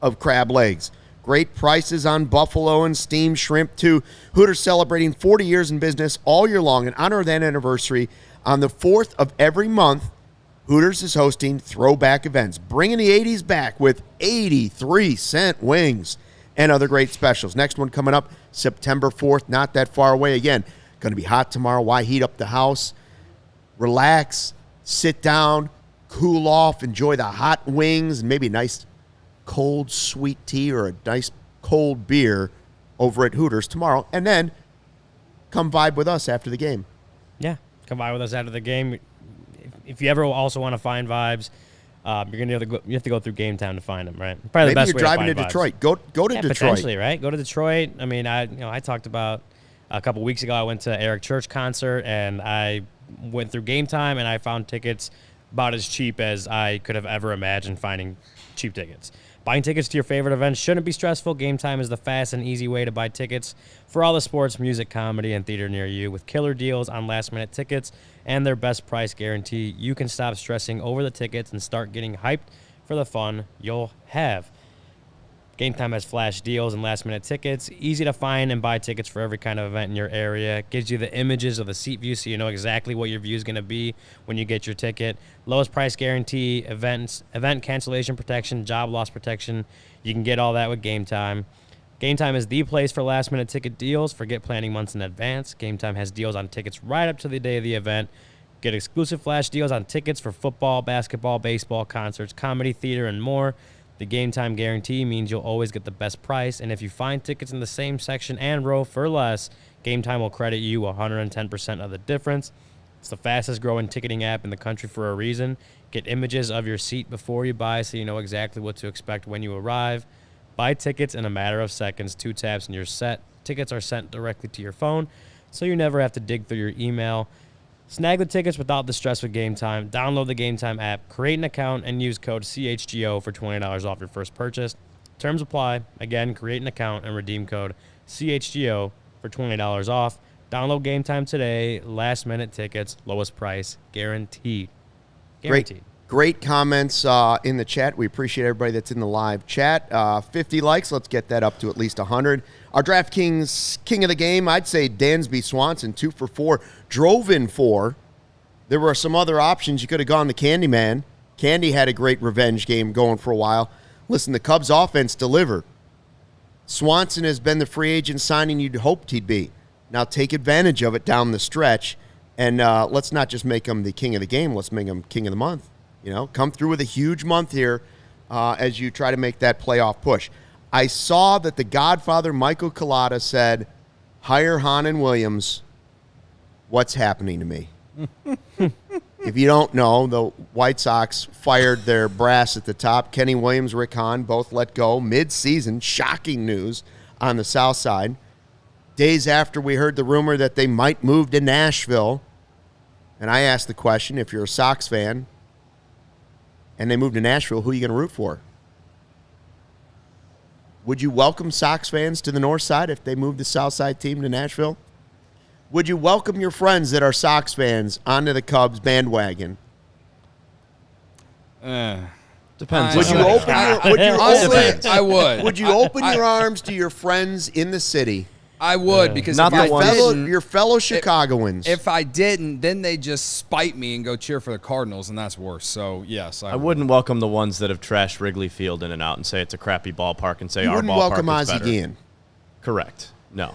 of crab legs. Great prices on buffalo and steamed shrimp, too. Hooters celebrating 40 years in business all year long. In honor of that anniversary, on the 4th of every month, Hooters is hosting throwback events, bringing the 80s back with 83-cent wings and other great specials. Next one coming up September 4th, not that far away. Again, going to be hot tomorrow. Why heat up the house? Relax, sit down, cool off, enjoy the hot wings, and maybe a nice cold sweet tea or a nice cold beer over at Hooters tomorrow, and then come vibe with us after the game. Yeah, come by with us after the game. If you ever also want to find vibes, you have to go through Game Time to find them, right? Probably the Maybe best you're way driving to to find Detroit. vibes. Go to Detroit. Potentially, right? Go to Detroit. I mean, I talked about a couple weeks ago. I went to Eric Church concert, and I went through Game Time, and I found tickets about as cheap as I could have ever imagined finding cheap tickets. Buying tickets to your favorite events shouldn't be stressful. Game Time is the fast and easy way to buy tickets for all the sports, music, comedy, and theater near you. With killer deals on last-minute tickets and their best price guarantee, you can stop stressing over the tickets and start getting hyped for the fun you'll have. Game Time has flash deals and last-minute tickets. Easy to find and buy tickets for every kind of event in your area. Gives you the images of the seat view so you know exactly what your view is going to be when you get your ticket. Lowest price guarantee, event cancellation protection, job loss protection. You can get all that with Game Time. Game Time is the place for last-minute ticket deals. Forget planning months in advance. Game Time has deals on tickets right up to the day of the event. Get exclusive flash deals on tickets for football, basketball, baseball, concerts, comedy, theater, and more. The Game Time guarantee means you'll always get the best price, and if you find tickets in the same section and row for less, Game Time will credit you 110% of the difference. It's the fastest growing ticketing app in the country for a reason. Get images of your seat before you buy so you know exactly what to expect when you arrive. Buy tickets in a matter of seconds, 2 taps and you're set. Tickets are sent directly to your phone, so you never have to dig through your email. Snag the tickets without the stress with Game Time. Download the Game Time app, create an account, and use code CHGO for $20 off your first purchase. Terms apply. Again, create an account and redeem code CHGO for $20 off. Download Game Time today. Last minute tickets, lowest price, guaranteed. Guaranteed. Great comments in the chat. We appreciate everybody that's in the live chat. 50 likes. Let's get that up to at least 100. Our DraftKings king of the game, I'd say Dansby Swanson, 2 for 4. Drove in 4. There were some other options. You could have gone the Candyman. Candy had a great revenge game going for a while. Listen, the Cubs offense delivered. Swanson has been the free agent signing you'd hoped he'd be. Now take advantage of it down the stretch, and let's not just make him the king of the game. Let's make him king of the month. You know, come through with a huge month here as you try to make that playoff push. I saw that the Godfather, Michael Collada, said, hire Hahn and Williams. What's happening to me? If you don't know, the White Sox fired their brass at the top. Kenny Williams, Rick Hahn, both let go mid-season. Shocking news on the South Side. Days after we heard the rumor that they might move to Nashville. And I asked the question, if you're a Sox fan and they move to Nashville, who are you going to root for? Would you welcome Sox fans to the North Side if they moved the South Side team to Nashville? Would you welcome your friends that are Sox fans onto the Cubs bandwagon? Depends. Would you open your Honestly, I would. Would you open your arms to your friends in the city? I would, because Not if the I ones- didn't, Your fellow Chicagoans. if I didn't, then they just spite me and go cheer for the Cardinals, and that's worse. So yes, I wouldn't welcome the ones that have trashed Wrigley Field in and out and say it's a crappy ballpark and say you our wouldn't ballpark welcome is Ozzie better. Guillen. Correct. No.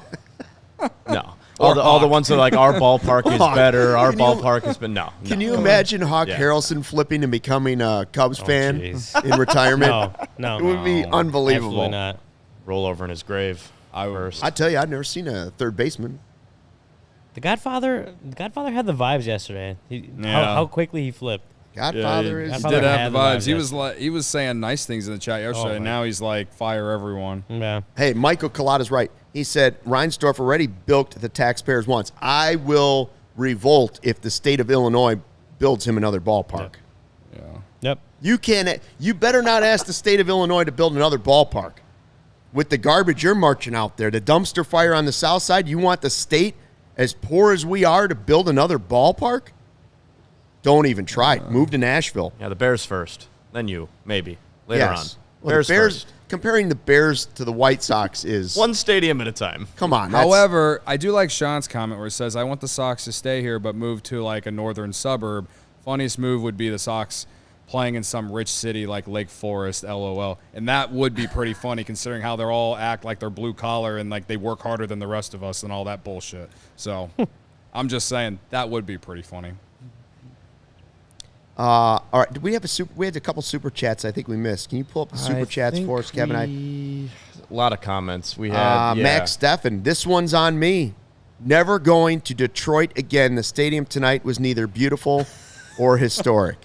No. all the ones that are like our ballpark is Hawk. better. Our Can you- ballpark has been no. Can you imagine Hawk Yeah. Harrelson flipping and becoming a Cubs fan jeez. in retirement? No, It would be unbelievable. absolutely not. roll over in his grave? First. I tell you, I've never seen a third baseman. The Godfather had the vibes yesterday. Yeah. How quickly he flipped. Godfather he is. Godfather did had have the the vibes vibes. He was saying nice things in the chat yesterday. my. Now he's like, fire everyone. Yeah. Hey, Michael Collada's right. He said Reinsdorf already bilked the taxpayers once. I will revolt if the state of Illinois builds him another ballpark. Yeah. Yep. You better not ask the state of Illinois to build another ballpark. With the garbage you're marching out there, the dumpster fire on the south side, you want the state, as poor as we are, to build another ballpark? Don't even try it. Move to Nashville. Yeah, the Bears first, then you maybe later Yes. on. Well, Bears the Bears first. comparing the Bears to the White Sox is One stadium at a time. come on. That's, However, I do like Sean's comment where it says, I want the Sox to stay here but move to like a northern suburb. Funniest move would be the Sox playing in some rich city like Lake Forest, LOL. And that would be pretty funny considering how they're all act like they're blue collar and like they work harder than the rest of us and all that bullshit. So I'm just saying that would be pretty funny. all right. Did we have we had a couple super chats I think we missed. Can you pull up the super I chats think for us, Kevin? A lot of comments we had. Yeah. Max Steffen, this one's on me. Never going to Detroit again. The stadium tonight was neither beautiful or historic.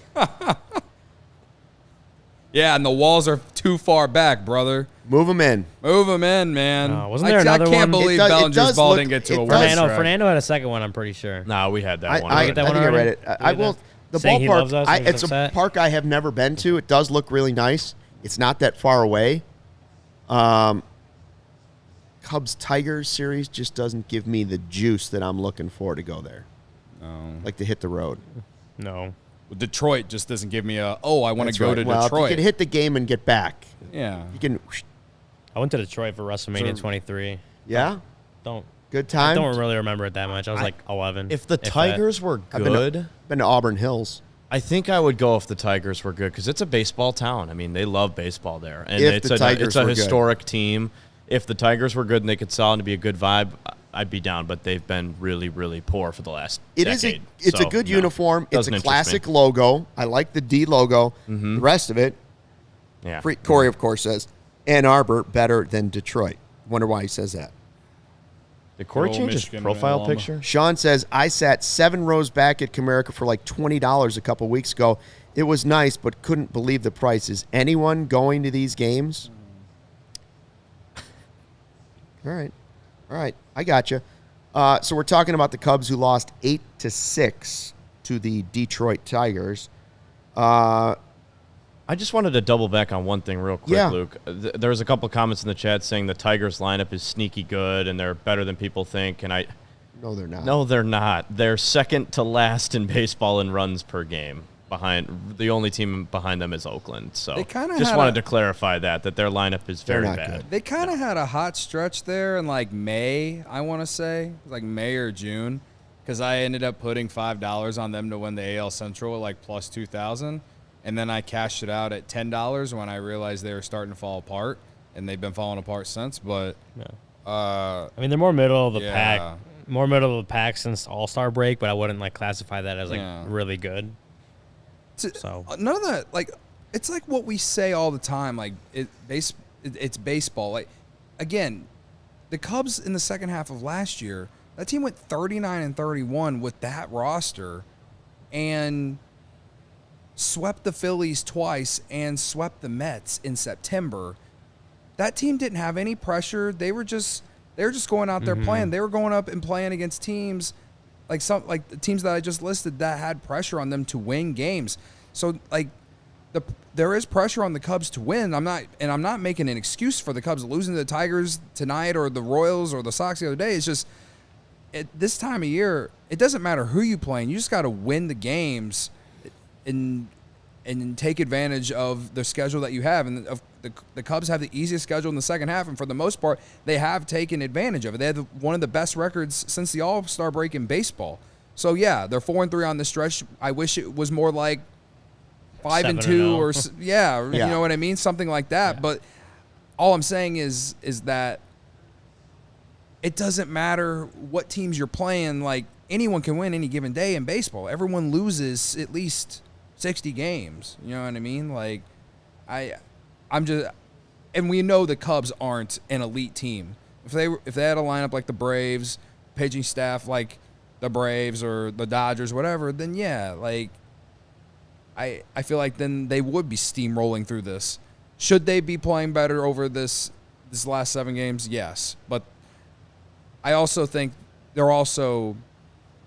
Yeah, and the walls are too far back, brother. Move them in. Move them in, man. Wasn't there another I can't one? believe It Bellinger's does ball look- didn't get to it a does. winning track. Fernando had a second one, I'm pretty sure. No, we had that one. I get that think one I already? read it. I Did we will. get The Saying he loves ballpark. us and he's It's a upset? park I have never been to. It does look really nice. It's not that far away. Cubs Tigers series just doesn't give me the juice that I'm looking for to go there. Like to hit the road. No. Detroit just doesn't give me I want That's to go right. to Well, Detroit. if you can hit the game and get back, Yeah. you can. I went to Detroit for WrestleMania So- 23. Yeah, Don't good I time. don't really remember it that much. I was like 11. If the that. Tigers were I've been to- good, Been to Auburn Hills. I think I would go if the Tigers were good because it's a baseball town. I mean, they love baseball there, and If it's the Tigers it's a were good. historic team. If the Tigers were good and they could sell and to be a good vibe, I'd be down. But they've been really, really poor for the last decade. It's So, a good no, uniform. It's doesn't a interest classic me. logo. I like the D logo. The rest of it, Yeah. Corey of course says Ann Arbor better than Detroit. Wonder why he says that. Did Corey Old change his Michigan profile alum. picture? Sean says, I sat 7 rows back at Comerica for like $20 a couple weeks ago. It was nice, but couldn't believe the price. Is anyone going to these games? All right. I got you. So we're talking about the Cubs who lost 8-6 to the Detroit Tigers. I just wanted to double back on one thing real quick, Yeah. Luke. There was a couple comments in the chat saying the Tigers lineup is sneaky good and they're better than people think, and No, they're not. no, they're not. They're second to last in baseball in runs per game. The only team behind them is Oakland. So They kinda just had wanted a- to clarify that their lineup is They're very not bad. good. They kind of had a hot stretch there in like May, I want to say. It was like May or June, because I ended up putting $5 on them to win the AL Central at like plus 2,000. And then I cashed it out at $10 when I realized they were starting to fall apart. And they've been falling apart since. But I mean, they're more middle of the Yeah. pack. More middle of the pack since All-Star break, but I wouldn't like classify that as like Yeah. really good. So none of that, like, it's like what we say all the time. Like it's baseball. Like again, the Cubs in the second half of last year, that team went 39-31 with that roster, and swept the Phillies twice and swept the Mets in September. That team didn't have any pressure. They were just going out there playing. They were going up and playing against teams like the teams that I just listed that had pressure on them to win games. So like there is pressure on the Cubs to win. I'm not making an excuse for the Cubs losing to the Tigers tonight or the Royals or the Sox the other day. It's just at this time of year, it doesn't matter who you playing. You just got to win the games and take advantage of the schedule that you have. And the Cubs have the easiest schedule in the second half, and for the most part, they have taken advantage of it. They have one of the best records since the All-Star break in baseball. So yeah, they're 4-3 on the stretch. I wish it was more like 5-2 7-0. or you know what I mean, something like that. Yeah. But all I'm saying is that it doesn't matter what teams you're playing. Like, anyone can win any given day in baseball. Everyone loses at least 60 games. You know what I mean? Like, I'm just, and we know the Cubs aren't an elite team. If they had a lineup like the Braves, pitching staff like the Braves or the Dodgers, whatever, then yeah, like, I feel like then they would be steamrolling through this. Should they be playing better over this last 7 games? Yes, but I also think they're also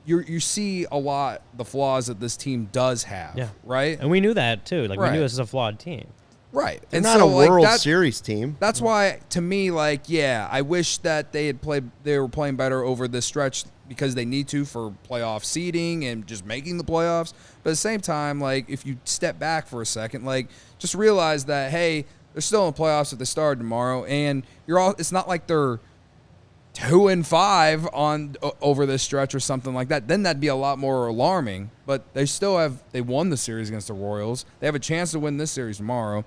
you see a lot the flaws that this team does have. Yeah. Right. And we knew that too. Like, Right. we knew this is a flawed team. Right. They're And not so, a like, World that- Series team. That's why, to me, like, yeah, I wish that they were playing better over this stretch because they need to for playoff seeding and just making the playoffs. But at the same time, like, if you step back for a second, like, just realize that, hey, they're still in the playoffs if they start tomorrow, and it's not like they're 2-5 over this stretch or something like that. Then that'd be a lot more alarming. But they won the series against the Royals. They have a chance to win this series tomorrow.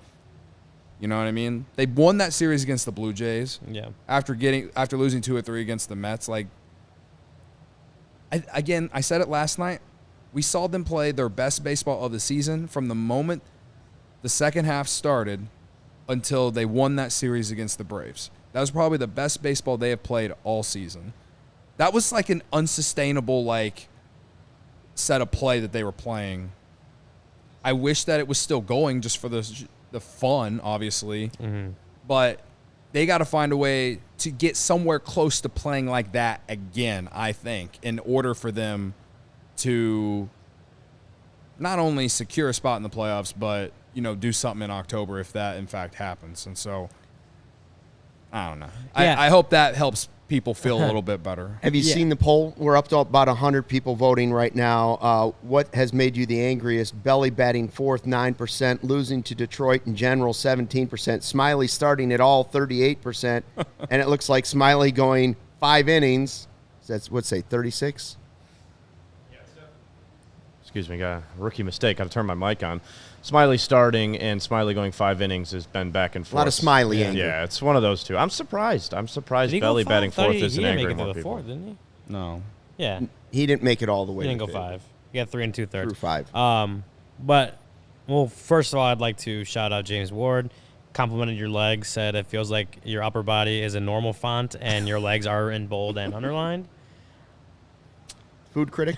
You know what I mean? They won that series against the Blue Jays. Yeah. After losing 2 or 3 against the Mets. Like, I said it last night. We saw them play their best baseball of the season from the moment the second half started until they won that series against the Braves. That was probably the best baseball they have played all season. That was like an unsustainable, like, set of play that they were playing. I wish that it was still going just for the fun, obviously. Mm-hmm. But they got to find a way to get somewhere close to playing like that again, I think, in order for them to not only secure a spot in the playoffs, but, you know, do something in October if that, in fact, happens. And so, I don't know. Yeah. I hope that helps people feel a little bit better. Have you seen the poll? We're up to about 100 people voting right now. What has made you the angriest? Belly batting fourth, 9%. Losing to Detroit in general, 17%. Smyly starting at all, 38%. And it looks like Smyly going 5 innings. That's, what's say, 36? Excuse me, got a rookie mistake. Got to turn my mic on. Smyly starting and Smyly going 5 innings has been back and forth. A lot of Smyly anger. Yeah, it's one of those two. I'm surprised. Did he go Belly 5? batting fourth He isn't didn't angering make it more to the people. 4th, didn't he? No. Yeah. He didn't make it all the way. He didn't to go the 5. He got 3 2/3. Through 5. But, well, first of all, I'd like to shout out James Ward. Complimented your legs, said it feels like your upper body is a normal font and your legs are in bold and underlined. Food critic?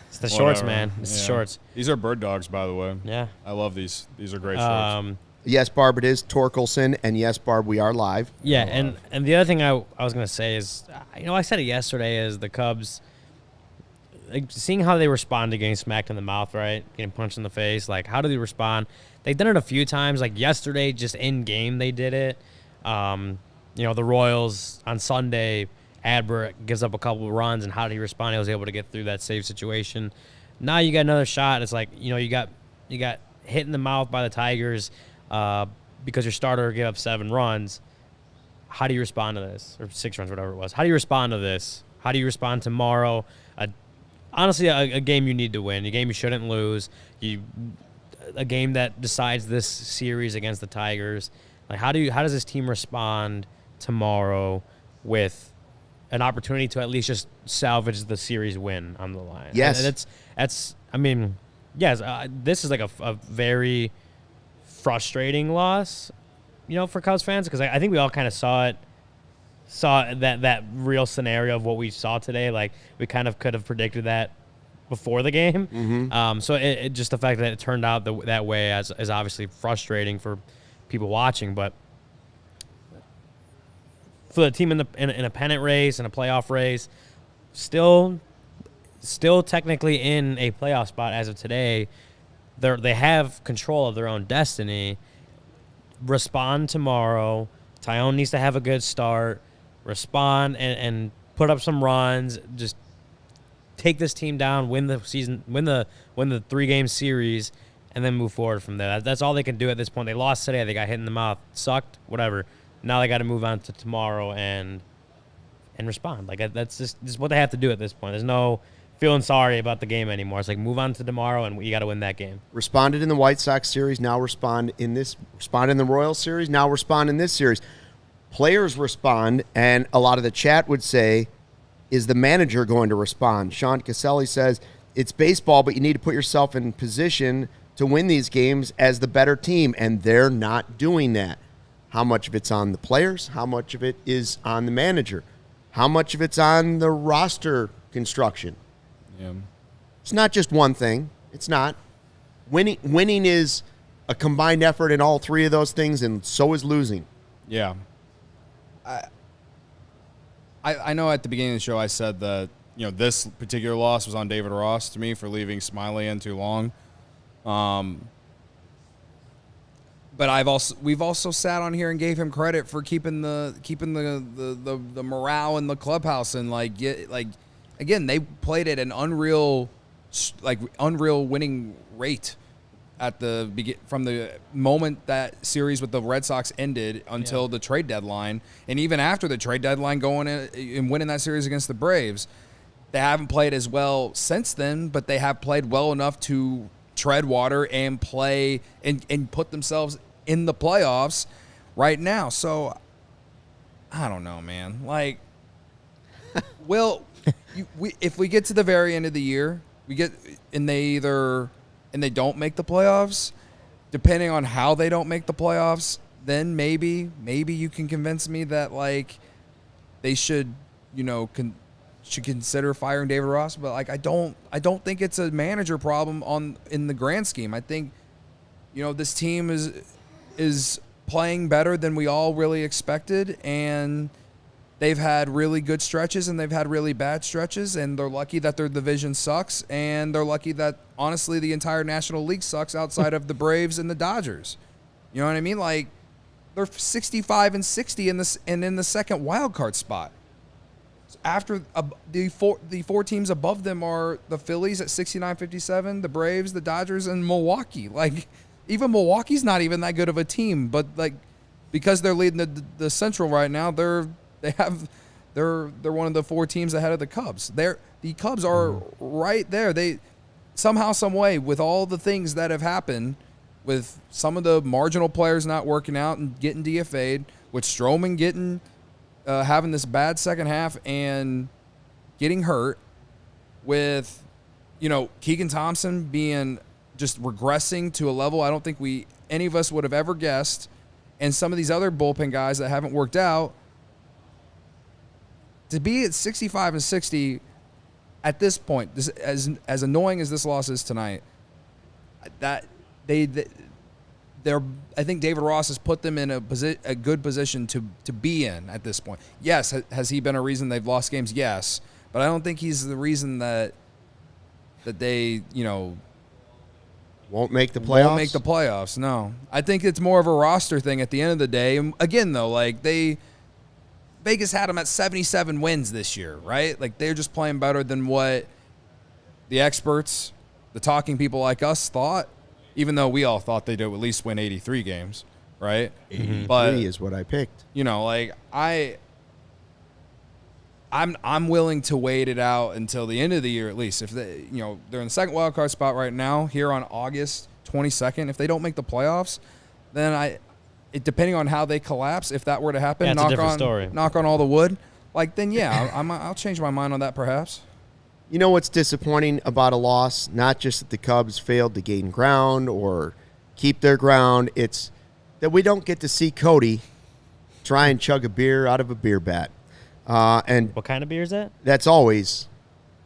It's the shorts, Whatever. man. It's the Yeah. shorts. These are bird dogs, by the way. Yeah. I love these. These are great shorts. Yes, Barb, it is Torkelson. And yes, Barb, we are live. Yeah, and the other thing I was going to say is, I said it yesterday, is the Cubs, like, seeing how they respond to getting smacked in the mouth, right? Getting punched in the face. Like, how do they respond? They've done it a few times. Like, yesterday, just in game, they did it. The Royals on Sunday, Adbert gives up a couple of runs, and how did he respond? He was able to get through that save situation. Now you got another shot. It's like, you got hit in the mouth by the Tigers because your starter gave up 7 runs. How do you respond to this? Or 6 runs, whatever it was. How do you respond to this? How do you respond tomorrow? Honestly, a game you need to win. A game you shouldn't lose. A game that decides this series against the Tigers. Like, how does this team respond tomorrow with an opportunity to at least just salvage the series win on the line? Yes. And this is like a very frustrating loss, for Cubs fans, because I think we all kind of saw that real scenario of what we saw today. Like, we kind of could have predicted that before the game. Mm-hmm. So it just the fact that it turned out that way is obviously frustrating for people watching, but for the team in a pennant race and a playoff race, still technically in a playoff spot as of today, they have control of their own destiny. Respond tomorrow. Tyone needs to have a good start. Respond and put up some runs. Just take this team down, win the season, win the 3-game series, and then move forward from there. That's all they can do at this point. They lost today. They got hit in the mouth. Sucked. Whatever. Now they got to move on to tomorrow and respond. Like, that's just what they have to do at this point. There's no feeling sorry about the game anymore. It's like, move on to tomorrow, and you got to win that game. Responded in the White Sox series, now respond in the Royals series, now respond in this series. players respond, and a lot of the chat would say, is the manager going to respond? Sean Caselli says, it's baseball, but you need to put yourself in position to win these games as the better team, and they're not doing that. How much of it's on the players? How much of it is on the manager? How much of it's on the roster construction? Yeah. It's not just one thing. It's not. Winning is a combined effort in all three of those things, and so is losing. Yeah. I know at the beginning of the show I said that, this particular loss was on David Ross to me for leaving Smyly in too long. But we've also sat on here and gave him credit for keeping the morale in the clubhouse, and again, they played at an unreal winning rate at from the moment that series with the Red Sox ended until the trade deadline, and even after the trade deadline, going in and winning that series against the Braves. They haven't played as well since then, but they have played well enough to tread water and play and put themselves in the playoffs right now. So I don't know, man. If we get to the very end of the year, and they don't make the playoffs, depending on how they don't make the playoffs, then maybe you can convince me that they should consider firing David Ross. But I don't think it's a manager problem in the grand scheme. I think this team is playing better than we all really expected, and they've had really good stretches and they've had really bad stretches, and they're lucky that their division sucks, and they're lucky that, honestly, the entire National League sucks outside of the Braves and the Dodgers. You know what I mean? They're 65-60 in the second wild card spot. After the four teams above them are the Phillies at 69-57, the Braves, the Dodgers, and Milwaukee. Even Milwaukee's not even that good of a team, but because they're leading the Central right now, they're one of the four teams ahead of the Cubs. The Cubs are right there. They somehow, some way, with all the things that have happened, with some of the marginal players not working out and getting DFA'd, with Stroman having this bad second half and getting hurt, with Keegan Thompson being just regressing to a level I don't think any of us would have ever guessed, and some of these other bullpen guys that haven't worked out. To be at 65-60 at this point, as annoying as this loss is tonight, I think David Ross has put them in a good position to be in at this point. Yes, has he been a reason they've lost games? Yes, but I don't think he's the reason that they won't make the playoffs. Won't make the playoffs. No, I think it's more of a roster thing at the end of the day. And again, though, Vegas had them at 77 wins this year, right? They're just playing better than what the experts, the talking people like us thought, even though we all thought they'd at least win 83 games, right? 83 is what I picked. I'm willing to wait it out until the end of the year at least. If they're in the second wild card spot right now here on August 22nd, if they don't make the playoffs, then depending on how they collapse, if that were to happen, knock on all the wood, then I'll change my mind on that perhaps. You know what's disappointing about a loss? Not just that the Cubs failed to gain ground or keep their ground. It's that we don't get to see Cody try and chug a beer out of a beer bat. And what kind of beer is that? That's always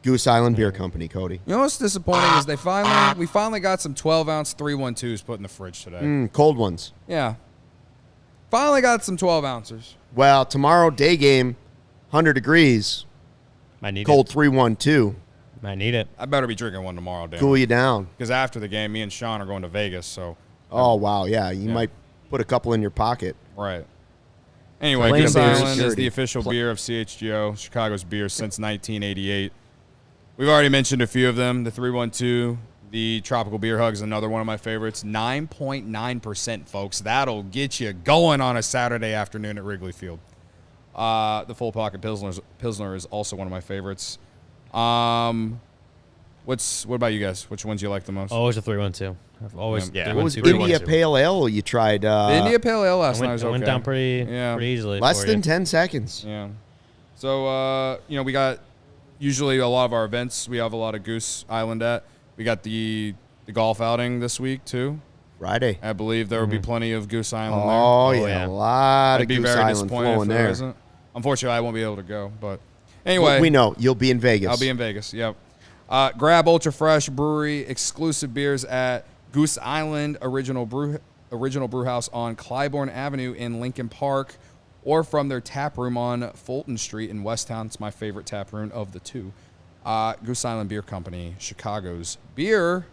Goose Island Beer Company, Cody. You know what's disappointing is we finally got some 12-ounce 312s put in the fridge today. Cold ones. Yeah. Finally got some 12-ounces. Well, tomorrow, day game, 100 degrees. Might need cold it. 312. Might need it. I better be drinking one tomorrow, Dan. Cool you down. Because after the game, me and Sean are going to Vegas, so. Oh, wow, yeah. You might put a couple in your pocket. Right. Anyway, Goose Island is the official beer of CHGO, Chicago's beer since 1988. We've already mentioned a few of them. The 312, the Tropical Beer Hug is another one of my favorites. 9.9%, folks. That'll get you going on a Saturday afternoon at Wrigley Field. The Full Pocket Pilsner is also one of my favorites. What What about you guys? Which ones you like the most? Always a 3-1-2. I've always Yeah. 3-1-2. What was 3-1-2. India Pale Ale you tried? The India Pale Ale last night I was went okay. down pretty easily. Less for than you. 10 seconds. Yeah. So, we got usually a lot of our events. We have a lot of Goose Island at. We got the golf outing this week, too. Friday. I believe there will be plenty of Goose Island there. Oh, Oh, yeah. yeah. A lot I'd of be Goose very Island disappointed flowing if there there. isn't. Unfortunately, I won't be able to go. But anyway. We know. You'll be in Vegas. I'll be in Vegas, yep. Grab Ultra Fresh Brewery exclusive beers at Goose Island Original Brew House on Clybourne Avenue in Lincoln Park, or from their tap room on Fulton Street in Westtown. It's my favorite tap room of the two. Goose Island Beer Company, Chicago's beer.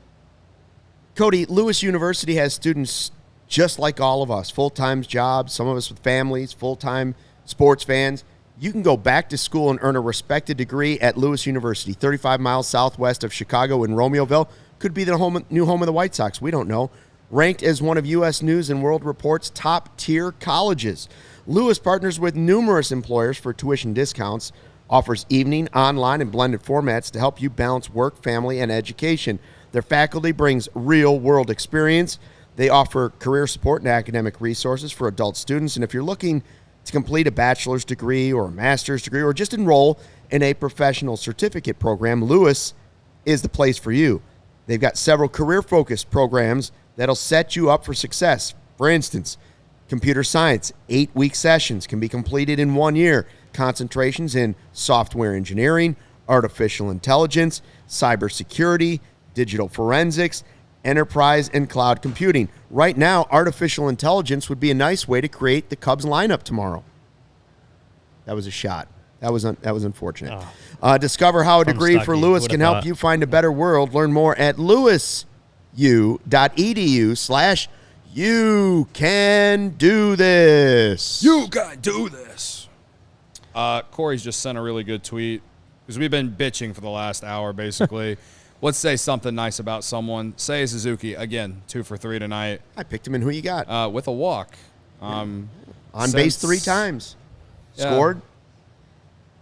Cody, Lewis University has students just like all of us, full-time jobs, some of us with families, full-time sports fans. You can go back to school and earn a respected degree at Lewis University, 35 miles southwest of Chicago in Romeoville. Could be the new home of the White Sox. We don't know. Ranked as one of U.S. News and World Report's top-tier colleges. Lewis partners with numerous employers for tuition discounts, offers evening, online, and blended formats to help you balance work, family, and education. Their faculty brings real-world experience. They offer career support and academic resources for adult students. And if you're looking to complete a bachelor's degree or a master's degree or just enroll in a professional certificate program, Lewis is the place for you. They've got several career-focused programs that'll set you up for success. For instance, computer science, 8-week sessions can be completed in 1 year. Concentrations in software engineering, artificial intelligence, cybersecurity, digital forensics, enterprise, and cloud computing. Right now, artificial intelligence would be a nice way to create the Cubs lineup tomorrow. That was a shot. That was unfortunate. Discover how a degree for Stuckey. Lewis Would've can help thought. you find a better world. Learn more at lewisu.edu/you can do this. You can do this. Corey's just sent a really good tweet because we've been bitching for the last hour, basically. Let's say something nice about someone. Say Suzuki, again, 2 for 3 tonight. I picked him in who you got. With a walk. On base 3 times. Yeah. Scored.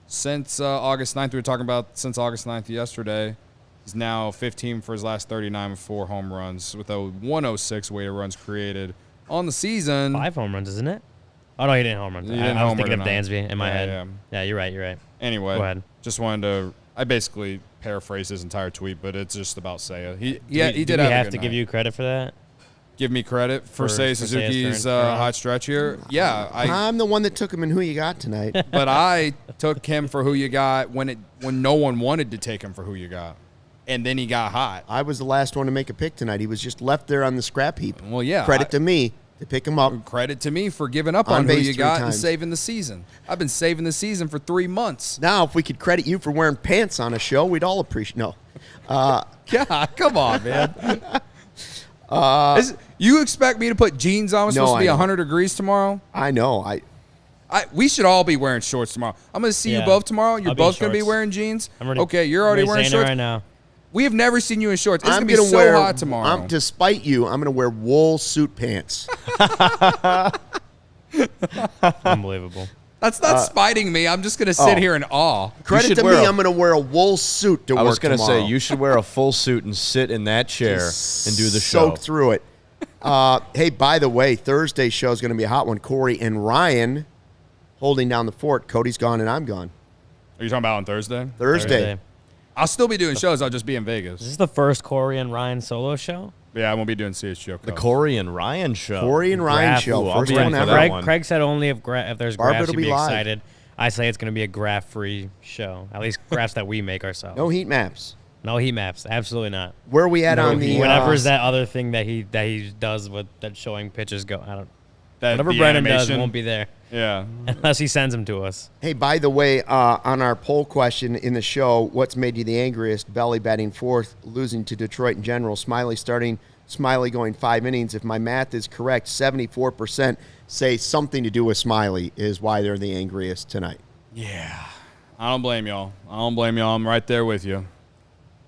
Since August 9th, we were talking about since August 9th yesterday. He's now 15 for his last 39 with 4 home runs with a 106 weighted runs created on the season. 5 home runs, isn't it? Oh, no, he didn't home run. He didn't I was homer thinking of tonight. Dansby in my head. Yeah, you're right. Anyway, Go ahead. just wanted to. I basically paraphrased his entire tweet, but it's just about Seiya. He did we have have a to good give night. you credit for that? Give me credit for For Seiya Seiya's Suzuki's turn. hot stretch here. Yeah, I'm the one that took him in who you got tonight. but I took him for who you got when no one wanted to take him for who you got, and then he got hot. I was the last one to make a pick tonight. He was just left there on the scrap heap. Well, yeah. Credit to me to pick him up. Credit to me for giving up On on who base you 3 got and times. saving the season. I've been saving the season for 3 months. Now, if we could credit you for wearing pants on a show, we'd all appreciate. No, God, come on, man. You expect me to put jeans on? It's No, supposed to be I know. 100 degrees tomorrow. I know. We should all be wearing shorts tomorrow. I'm going to see you Yeah. both tomorrow. You're I'll be in both going to be shorts. wearing jeans. I'm already, Okay, you're already wearing saying shorts. it right now. We have never seen you in shorts. It's I'm going to be gonna so hot tomorrow. To spite you, I'm going to wear wool suit pants. Unbelievable. That's not spiting me. I'm just going to sit here in awe. Credit should to wear me, a- I'm going to wear a wool suit to I work was going to tomorrow. say, you should wear a full suit and sit in that chair and do the show. Soak through it. Hey, by the way, Thursday's show is going to be a hot one. Corey and Ryan holding down the fort. Cody's gone and I'm gone. Are you talking about on Thursday? Thursday. I'll still be doing shows. I'll just be in Vegas. Is this the first Corey and Ryan solo show? Yeah, I won't be doing CHGO. The Corey and Ryan show. Corey and Ryan Graph. show. Ooh, I'll First be in one for ever. that Craig, one. Craig said only if there's Barbara graphs, will you'd be be live. excited. I say it's going to be a graph-free show. At least graphs that we make ourselves. No heat maps. No heat maps. Absolutely not. Where are we at on the... Whatever is that other thing that he does with that showing pitches go. I don't. Whatever the Brennan does animation. won't be there Yeah. unless he sends them to us. Hey, by the way, on our poll question in the show, what's made you the angriest? Belly batting 4th, losing to Detroit in general. Smyly going 5 innings. If my math is correct, 74% say something to do with Smyly is why they're the angriest tonight. Yeah. I don't blame y'all. I'm right there with you.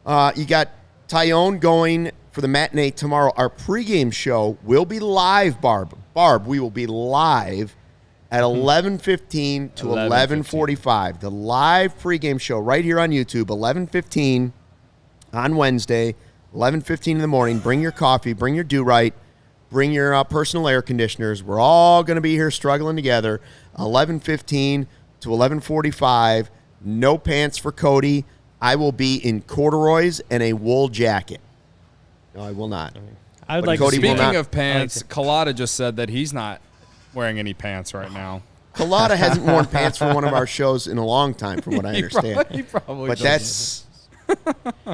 You got Tyone going for the matinee tomorrow. Our pregame show will be live, Barb. We will be live at 11:15 to 11:45. The live pregame show right here on YouTube, 11:15 on Wednesday, 11:15 in the morning. Bring your coffee, bring your do-right, bring your personal air conditioners. We're all going to be here struggling together. 11:15 to 11:45. No pants for Cody. I will be in corduroys and a wool jacket. No, I will not. I would But like Cody to will see Speaking not- of pants, Collada just said that he's not wearing any pants right now. Collada hasn't worn pants for one of our shows in a long time, from what I understand. He probably But doesn't.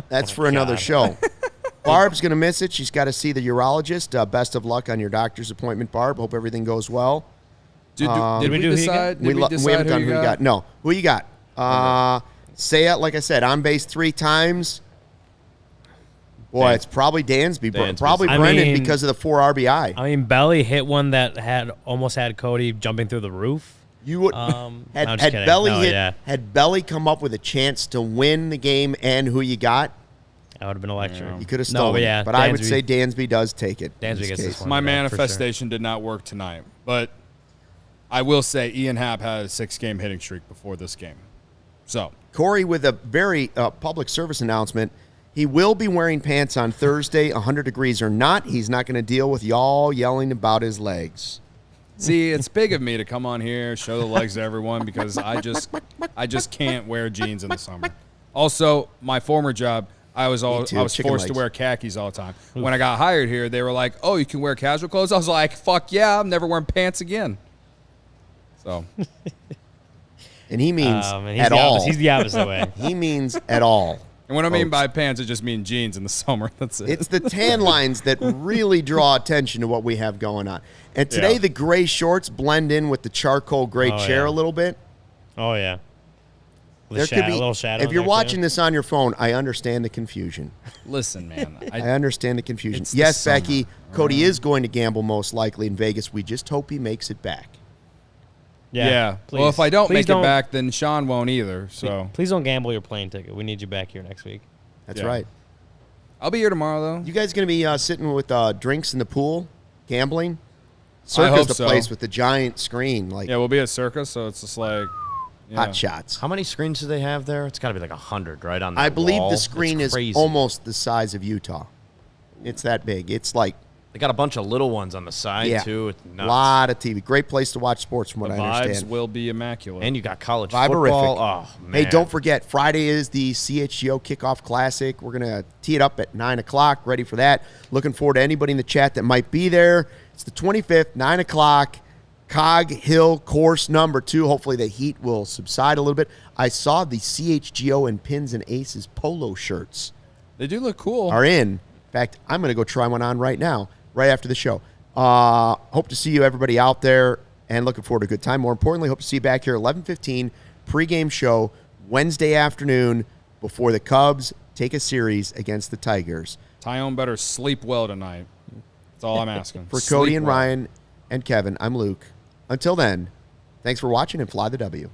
that's for another show. Barb's going to miss it. She's got to see the urologist. Best of luck on your doctor's appointment, Barb. Hope everything goes well. Did we do who you decide? got? Did we decide haven't done who you got. No. Who you got? Say it, like I said, on base 3 times. Boy, it's probably Dansby. Dansby's- Probably I Brendan mean- because of the 4 RBI. I mean, Belly hit one that almost had Cody jumping through the roof. You would I'm had just kidding. Belly No, hit. yeah. Had Belly come up with a chance to win the game and who you got, That would have been electric. you could have No, stolen. but it. yeah, But I would Dansby- say Dansby does take it. in Dansby this gets case. this one. My Yeah, for sure. manifestation did not work tonight, but I will say Ian Happ had a 6-game hitting streak before this game. So Corey with a very public service announcement. He will be wearing pants on Thursday, 100 degrees or not. He's not going to deal with y'all yelling about his legs. see, it's big of me to come on here, show the legs to everyone because I just can't wear jeans in the summer. Also, my former job, I was too, forced chicken to legs. wear khakis all the time. When I got hired here, they were like, "Oh, you can wear casual clothes." I was like, "Fuck yeah, I'm never wearing pants again." So And he means He's at the all. Opposite. He's the opposite way. He means at all. And what I mean folks. by pants, I just mean jeans in the summer. That's it. It's the tan lines that really draw attention to what we have going on. And today, Yeah. the gray shorts blend in with the charcoal gray Oh, chair yeah. a little bit. Oh yeah. With There a could be a little shadow. If in you're there, watching too. this on your phone, I understand the confusion. Listen, man. I understand the confusion. It's the Yes, summer. Becky, Cody is going to gamble most likely in Vegas. We just hope he makes it back. Yeah. Please. Well, if I don't Please make it back, then Sean won't either. So Please don't gamble your plane ticket. We need you back here next week. That's Yeah. right. I'll be here tomorrow, though. You guys going to be sitting with drinks in the pool, gambling? I Circa's hope the so. place with the giant screen, like Yeah, we'll be at Circus, so it's just like yeah. hot shots. How many screens do they have there? It's got to be like 100, right? On the I believe wall. the It's screen is crazy. almost the size of Utah. It's that big. It's like They got a bunch of little ones on the side too. It's a nuts. lot of TV. Great place to watch sports, from what The I vibes understand. will be immaculate. And you got college Viberific. football. Oh man! Hey, don't forget, Friday is the CHGO Kickoff Classic. We're going to tee it up at 9 o'clock. Ready for that. Looking forward to anybody in the chat that might be there. It's the 25th, 9 o'clock, Cog Hill course number 2. Hopefully the heat will subside a little bit. I saw the CHGO and Pins and Aces polo shirts They do look cool. are in. In fact, I'm going to go try one on right now, right after the show. Hope to see you, everybody out there, and looking forward to a good time. More importantly, hope to see you back here 11:15 pregame show Wednesday afternoon before the Cubs take a series against the Tigers. Tyone better sleep well tonight. That's all I'm asking. For Sleep Cody and well. Ryan and Kevin, I'm Luke. Until then, thanks for watching and fly the W.